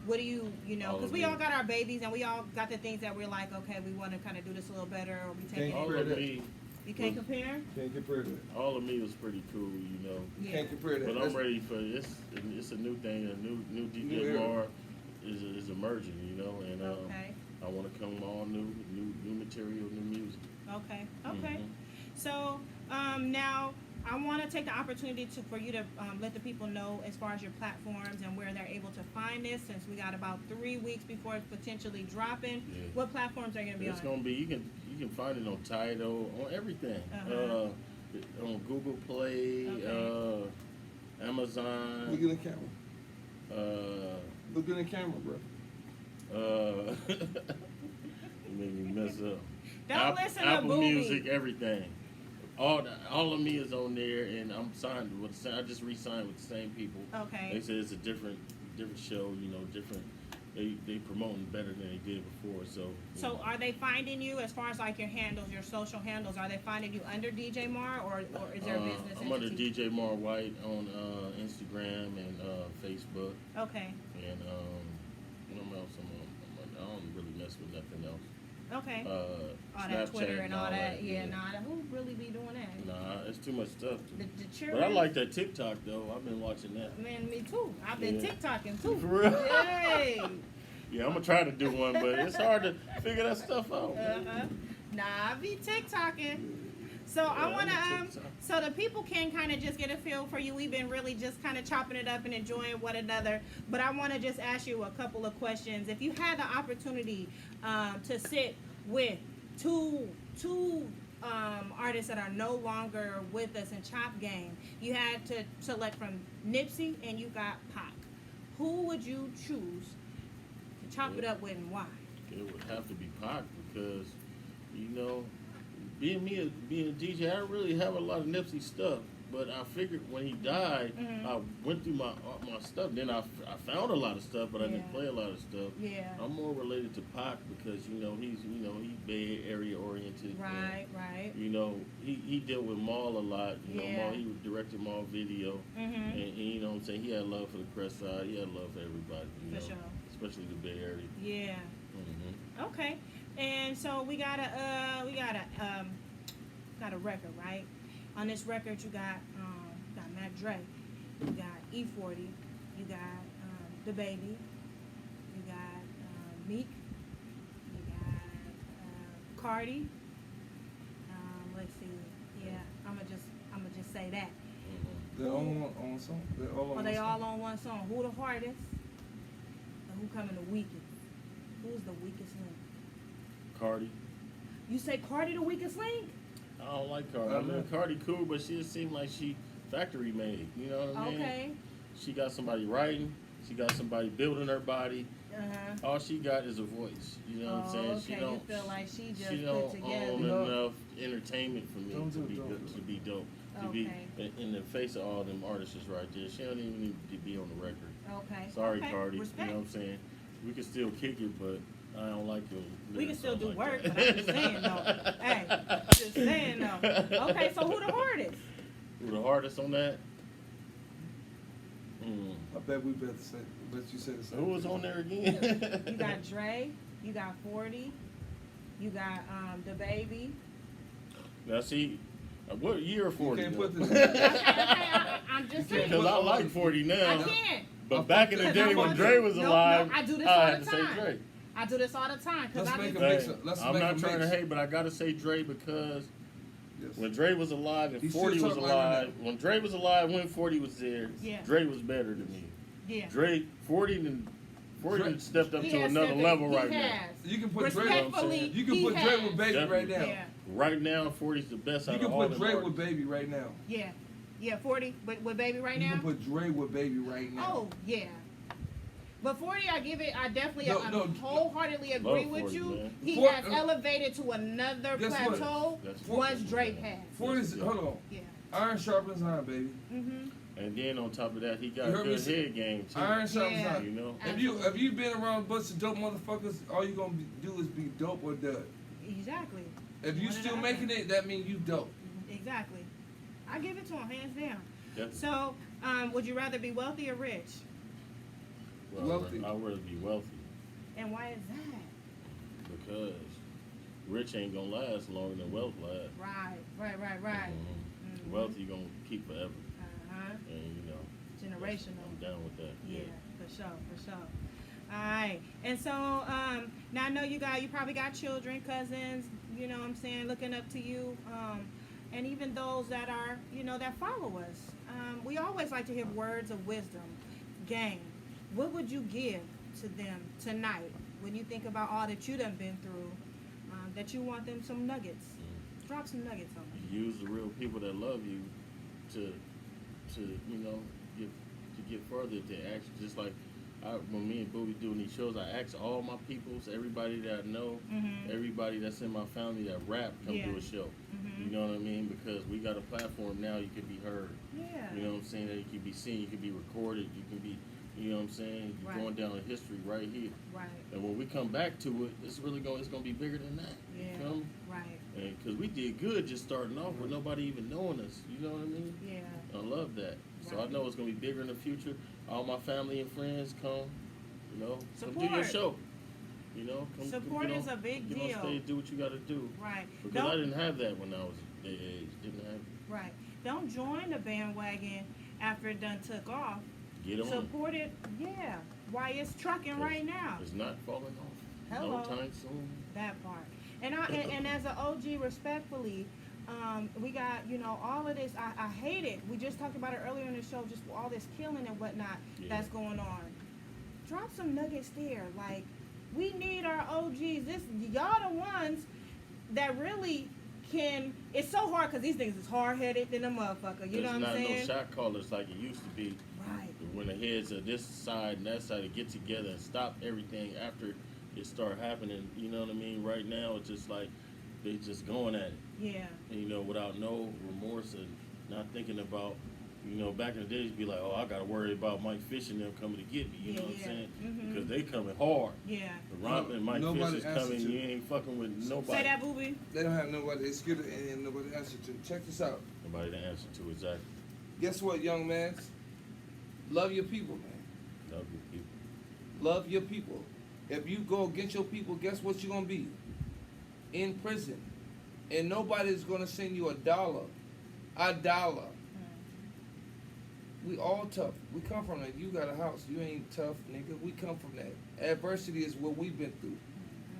What do you All because of we Me. all got our babies and we all got the things that we're like, okay, we want to kind of do this a little better, or we take Can't it. All of me, You can't compare? Can't compare that. all of me was pretty cool, you know. Yeah. Can't compare that. But I'm That's- ready for this. It's a new thing. A new New DJ era. Mar is emerging, you know, and Okay. I want to come all new material, new music. Okay. Okay. Mhm. So now I want to take the opportunity for you to let the people know as far as your platforms and where they're able to find this, since we got about 3 weeks before it's potentially dropping. Yeah. What platforms are you going to be It's on? gonna be you can find it on Tidal, on everything. Uh-huh. On Google Play, Okay. Amazon. Look in the camera. Uh, Look in the camera, bro. you made me mess up. Don't listen to Apple Booby. Music, everything. All of me is on there, and I'm signed with. I just re-signed with the same people. They Okay. said it's a different show. You know, different. They promoting better than they did before. So. you So know. are they finding you as far as like your handles, your social handles? Are they finding you under DJ Mar, or is there a business I'm under entity? DJ Mar White on Instagram and Facebook, Okay. and what else I don't really mess with nothing else. Okay. All Snapchat that Twitter and all that. Yeah, yeah. nah. Who really be doing that? Nah, it's too much stuff. The But I children. like that TikTok though. I've been watching that. Man, me too. I've been Yeah. TikToking too. For real? Yay. Yeah, I'm gonna try to do one, but it's hard to figure that stuff out. Uh-huh. Nah, I be TikToking. So I Yeah, wanna I'm a TikTok. so the people can kind of just get a feel for you. We've been really just kind of chopping it up and enjoying one another. But I want to just ask you a couple of questions. If you had the opportunity to sit with two artists that are no longer with us in Chop Game, you had to select from Nipsey and you got Pac. Who would you choose to chop it up with, and why? It would have to be Pac because, you know, being a DJ, I don't really have a lot of Nipsey stuff. But I figured when he died, Mhm. I went through my stuff. Then I found a lot of stuff, but I didn't Yeah. play a lot of stuff. Yeah. I'm more related to Pac because he's Bay Area oriented. Right, right. And, he dealt with Maul a lot. Yeah. Maul, he directed Maul video, Mhm. and you know what I'm saying, he had love for the Crest Side. He had love for everybody. You For know, sure. especially the Bay Area. Yeah. Hmm. Okay. And so we got a record, right? On this record, you got Mac Dre, you got E40, you got the Baby, you got Meek, you got Cardi. Let's see. Yeah, I'm gonna just say that. They're all on song. They're all on Are one they song. all on one song? Who the hardest? And who coming the weakest? Who's the weakest link? Cardi. You say Cardi the weakest link? I don't like Cardi. I mean, Cardi cool, but she just seemed like she factory made. You know what I mean? Okay. She got somebody writing. She got somebody building her body. Uh-huh. All she got is a voice. You know what I'm saying? Okay. She you don't. feel like she just She put don't together. own No. enough entertainment for me Don't to do it, be don't good, do to it. be dope. To Okay. be in the face of all them artists right there. She don't even need to be on the record. Okay. Sorry, okay. Cardi. Respect. You know what I'm saying? We can still kick it, but I don't like your We can lyrics still do like work, that. but I'm just saying though. Hey, just saying though. Okay, so who the hardest? Who the hardest on that? I bet we better say. Bet you said the same. Who was thing. on there again? You got Dre, you got 40, you got the Baby. Now see, what year You 40? can't though? put this. I'm just You saying. Because I like 40 now. I can't. But back in the Because day I when want Dre to- was no, alive, I do this I all had the to say time. Dre. I do this all the time because Let's I make just a Hey, mix. Let's I'm make not a trying to mix. hate, but I gotta say Dre because Yes. when Dre was alive and He's 40 still was talking like alive, when Dre was alive, when 40 was there, Yeah. Dre was better than me. yeah. Dre, 40 done Dre- stepped up He to has another stepped level in. right He now. has. You can put Dre. Respectfully, You can he put Dre has. with Baby right now. Yeah, Right now, 40's the best You out can of all put them Dre artists. with Baby right now. yeah, 40 with Baby right You now. can put Dre with Baby right now. Oh yeah. But 40, I definitely wholeheartedly Love agree with 40, you. man. He For- has elevated to another Guess what? plateau That's once Drake has. 40's, hold on. Yeah. Iron sharpens iron, baby. Mm-hmm. And then on top of that, he got You a heard me good say- head game too. Iron sharpens Yeah. iron. You know, If you been around a bunch of dope motherfuckers, all you gonna do is be dope or dud. Exactly. If you One or still the making other. it, that means you dope. Exactly. I give it to him, hands down. That's, So, would you rather be wealthy or rich? well, wealthy. I'd rather be wealthy And why is that? because rich ain't gonna last longer than wealth lasts. Right. Mhm. Wealthy gonna keep forever, Uh-huh. and you know, Generational. I'm down with that. Yeah, for sure. All right. And so, now I know you probably got children, cousins, you know what I'm saying, looking up to you. And even those that are, that follow us. We always like to hear words of wisdom. Gang, what would you give to them tonight when you think about all that you done been through, that you want them some nuggets? Drop some nuggets on them. Use the real people that love you to get further. To act just like when me and Booby doing these shows, I ask all my peoples, everybody that I know, Mm-hmm. everybody that's in my family that rap, come Yeah. do a show. Mm-hmm. You know what I mean? Because we got a platform now. You can be heard. Yeah. You know what I'm saying? That you can be seen. You can be recorded. You can be. You know what I'm saying? You're Right. going down in history right here. Right. And when we come back to it, it's gonna be bigger than that. Yeah. You feel me? Right. And because we did good just starting off with nobody even knowing us. You know what I mean? Yeah. I love that. So I Right. know it's gonna be bigger in the future. All my family and friends come. You know, come do your Support. show. You know, come Support get is a big get deal. on stage, do what you got to do. Right. Because I didn't have that when I was their age. Didn't have. Right. Don't join the bandwagon after it done took off. Get on. Support it, yeah. Why it's trucking right now. It's not falling off. Hello. No time soon. That part. And as an OG, respectfully, we got, all of this. I hate it. We just talked about it earlier in the show, just all this killing and whatnot that's going on. Drop some nuggets there. Like, we need our OGs. Y'all the ones that really can. It's so hard because these niggas is hard-headed than a motherfucker. You know what I'm saying? There's not no shot callers like it used to be. Right. When the heads of this side and that side to get together and stop everything after it start happening. You know what I mean? Right now, it's just like they just going at it. Yeah. And, without no remorse and not thinking about, back in the days, be like, oh, I got to worry about Mike Fish and them coming to get me. You know what I'm saying? Mhm. Because they coming hard. Yeah. The Rob and Mike Nobody Fish is answers coming. to- You ain't fucking with nobody. Say that, booby. They don't have nobody. They're scared and nobody to answer to. Check this out. Nobody to answer to, exactly. Guess what, young man? Love your people, man. Love your people. Love your people. If you go against your people, guess what you're gonna be? In prison. And nobody's gonna send you a dollar. A dollar. We all tough. We come from that. You got a house. You ain't tough, nigga. We come from that. Adversity is what we've been through.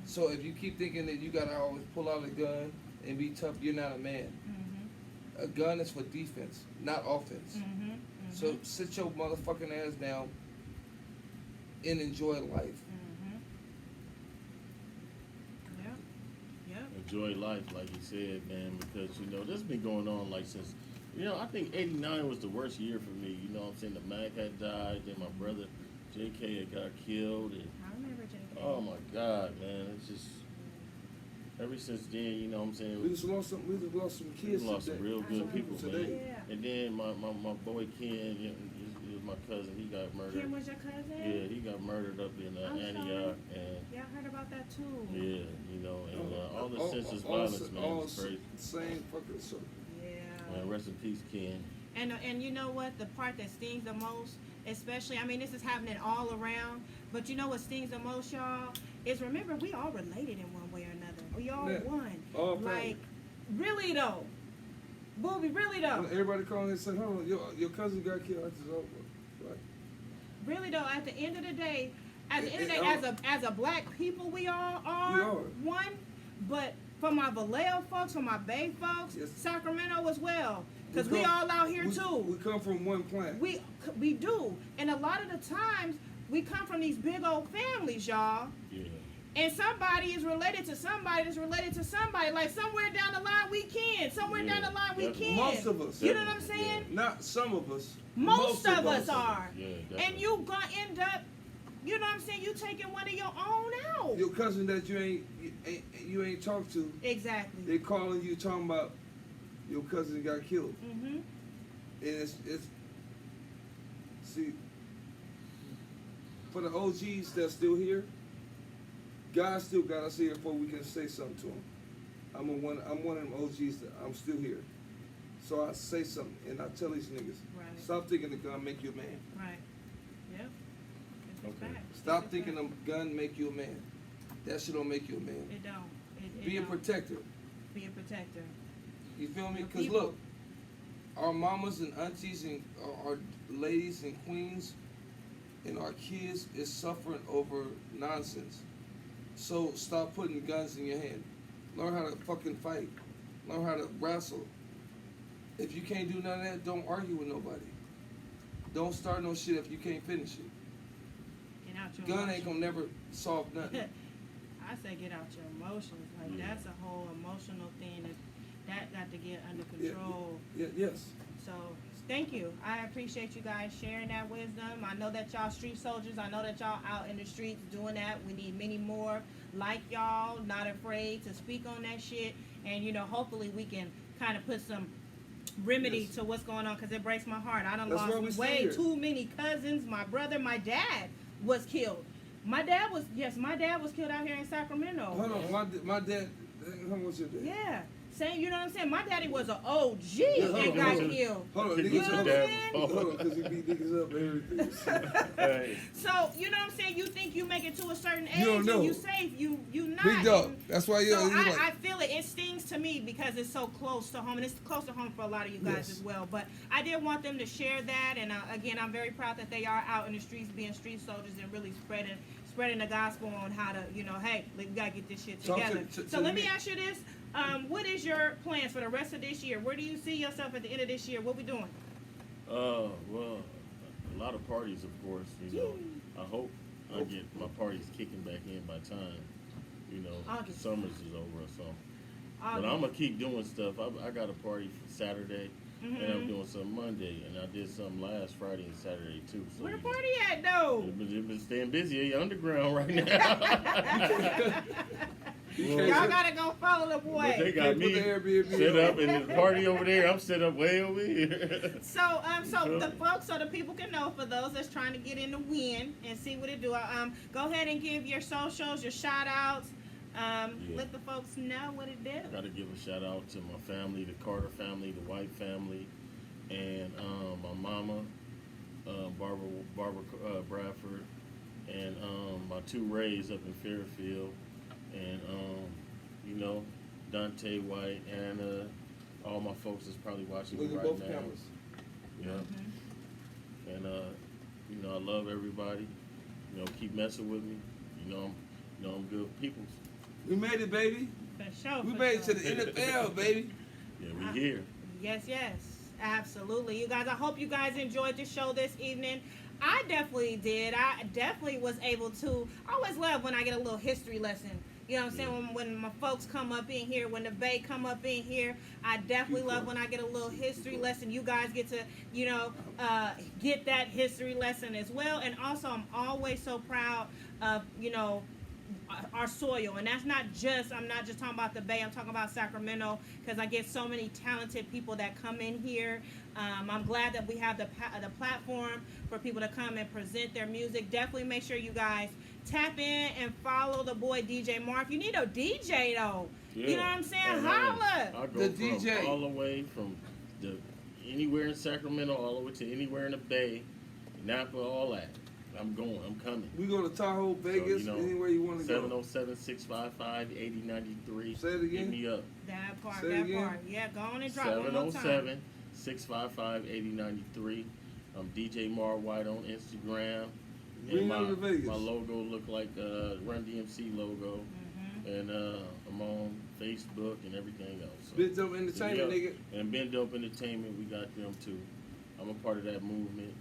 So if you keep thinking that you gotta always pull out a gun and be tough, you're not a man. Mm-hmm. A gun is for defense, not offense. Mm-hmm. So sit your motherfucking ass down and enjoy life. Yep. Enjoy life, like you said, man, because, this has been going on, like, since, I think 89 was the worst year for me. You know what I'm saying? The Mac had died, then my brother JK had got killed, and, I remember JK. oh my God, man, it's just, ever since then, you know what I'm saying? We just lost some kids. We lost some real good people, man. today. Yeah. And then my boy Ken, he was my cousin, he got murdered. Kim was your cousin? Yeah, he got murdered up in I'm Antioch, and Yeah, I heard about that too. yeah, and all the senseless violence, man, is crazy. Same fucking circle. Yeah. Man, rest in peace, Ken. And you know what? The part that stings the most, especially, this is happening all around, but you know what stings the most, y'all? Is remember, we all related in one way or another. We all one. All like, really though. Booby, really though. Everybody calling and saying, hold on, your cousin got killed. I just, right. Really though, at the end of the day, as a black people, we all are, We are. one. But for my Vallejo folks, for my Bay folks, Yes. Sacramento as well, because We we come- all out here too. We come from one planet. We do, and a lot of the times we come from these big old families, y'all. Yeah. And somebody is related to somebody that's related to somebody. Like somewhere down the line we can. Somewhere Yeah, down the line we definitely. can. Most of us. You know what I'm saying? Not some of us. Most of us are. Yeah, And definitely. you gonna end up you know what I'm saying, you taking one of your own out. Your cousin that you ain't talked to, Exactly. they calling you talking about your cousin got killed. Mm-hmm. And it's see, for the OGs that's still here, God still got us here before we can say something to him. I'm one of them OGs that I'm still here. So I say something and I tell these niggas, Right. stop thinking the gun make you a man. Right. Yep. It's Okay. fact. Stop It's thinking fact. the gun make you a man. That shit don't make you a man. It don't. It Be a don't. protector. Be a protector. You feel me? Your Because people. look, our mamas and aunties and our ladies and queens and our kids is suffering over nonsense. So stop putting guns in your hand. Learn how to fucking fight. Learn how to wrestle. If you can't do none of that, don't argue with nobody. Don't start no shit if you can't finish it. Get out your Gun ain't emotions. gonna never solve nothing. I say get out your emotions. Like Yeah. that's a whole emotional thing that got to get under Yeah, control. Yes. So thank you. I appreciate you guys sharing that wisdom. I know that y'all street soldiers. I know that y'all out in the streets doing that. We need many more like y'all, not afraid to speak on that shit. And you know, hopefully we can kind of put some remedy Yes. to what's going on, because it breaks my heart. I done That's why we lost stay way here. too many cousins. My brother, my dad was killed. My dad was killed out here in Sacramento. Hold on, my dad. How much your dad? Yeah. Same, you know what I'm saying? My daddy was an OG hold and on, got hold on. killed. Hold on, You You niggas. know your what I'm dad saying? was Hold on, because he beat niggas up and everything. Hey. So, you know what I'm saying? You think you make it to a certain age You don't know. and you safe, you not. Big dog. And That's why so you're like. I feel it. It stings to me because it's so close to home, and it's close to home for a lot of you guys Yes. as well. But I did want them to share that, and again, I'm very proud that they are out in the streets being street soldiers and really spreading the gospel on how to, you know, hey, we gotta get this shit Talk to- together. to- So to let me me. ask you this: what is your plans for the rest of this year? Where do you see yourself at the end of this year? What we doing? Well, a lot of parties, of course. You know, I hope I get my parties kicking back in by time, you know, August. summers is over or something. But August. I'm gonna keep doing stuff. I got a party for Saturday, and Mhm. I'm doing some Monday, and I did some last Friday and Saturday too. So Where the you know, party at though? It been staying busy underground right now. You Y'all can't- gotta go follow the But boy. they got Can't put me the Airbnb set on. up in the party over there. I'm set up way over here. So the folks, so the people can know, for those that's trying to get in the win and see what it do. Go ahead and give your socials, your shout outs. Let the folks know what it do. Got to give a shout out to my family, the Carter family, the White family, and my mama, Barbara Bradford, and my two Rays up in Fairfield, and you know, Dante White, Anna, all my folks is probably watching me Look at right both now. cameras. Yeah, Mm-hmm. and you know, I love everybody. You know, keep messing with me. You know, I'm good people. We made it, baby. For sure. We for made it sure. to the NFL, baby. Yeah, we here. Yes, absolutely. You guys, I hope you guys enjoyed the show this evening. I definitely did. I definitely was able to. I always love when I get a little history lesson. You know what I'm saying? When my folks come up in here, when the Bay come up in here, I definitely love when I get a little history lesson. You guys get to, you know, get that history lesson as well. And also, I'm always so proud of, you know, our soil. And that's not just, I'm not just talking about the Bay, I'm talking about Sacramento, because I get so many talented people that come in here. I'm glad that we have the platform for people to come and present their music. Definitely make sure you guys tap in and follow the boy DJ Mar. If you need a DJ though, you know what I'm saying? And, holla. I go The from DJ. all the way from anywhere in Sacramento, all the way to anywhere in the Bay, Napa, all that. I'm coming. We go to Tahoe, Vegas, you know, anywhere you want to go. 707-655-8093. Say it again. Hit me up. That part, Say it that again. part. Yeah, go on and drop one more time. 707-655-8093. I'm DJ Mar White on Instagram. Bring And them to Vegas. my logo look like Run DMC logo. And I'm on Facebook and everything else. So, Big Dope Entertainment, yeah. nigga. And Ben Dope Entertainment, we got them too. I'm a part of that movement.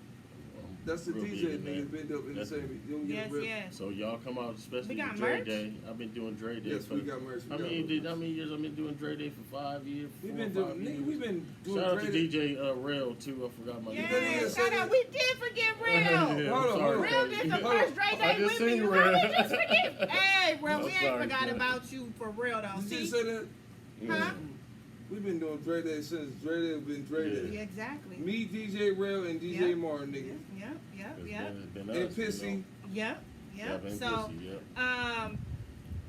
I'm That's the Real DJ big in nigga that. been up in the That's- same. You don't get Yes, real. yes. So y'all come out, especially We got for Dre merch? Day. I've been doing Dre Day. Yes, for, we got merch. How many years I've been doing Dre Day for 5 years? We've 4 or been 5 doing. years. Nigga, we've been doing. Shout out to Dre Day. DJ Rail too. I forgot my name. Yeah, shout out. We did forget Real. Yeah, Hold on, I'm sorry, Real Craig. did the Hold on. first Dre I Day just with me. seen How Real. we just forget? Hey, Real, I'm we ain't sorry, forgot Craig. about you for real though. Did you See? say that? Huh? We've been doing Dre Day since Dre Day been Dre Day. Yeah, exactly. Me, DJ Rail, and DJ Yep. Martin, nigga. Yep. It's been And us, Pissy. Yep. been So, Pissy, yep.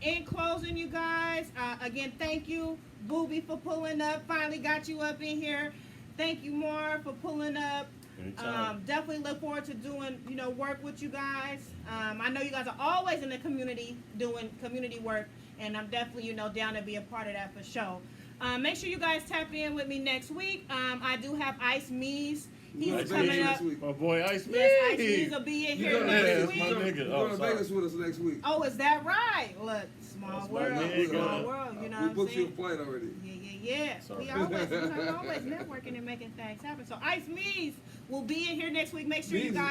in closing, you guys, again, thank you, Booby, for pulling up. Finally got you up in here. Thank you, Mar, for pulling up. Anytime. Definitely look forward to doing, work with you guys. I know you guys are always in the community doing community work, and I'm definitely, down to be a part of that for sure. Make sure you guys tap in with me next week. I do have Ice Mees. He's Ice coming Mees up. next week. My boy Ice Man. Yes, Ice Mees will be in You here go to next Vegas. my week. nigga. You Oh, go to sorry. Vegas with us next week. Oh, is that right? Look, small That's my world, nigga. small world. You know We what I'm booked you a saying? flight already. Yeah. Sorry. We always networking and making things happen. So Ice Mees will be in here next week. Make sure you Mees guys.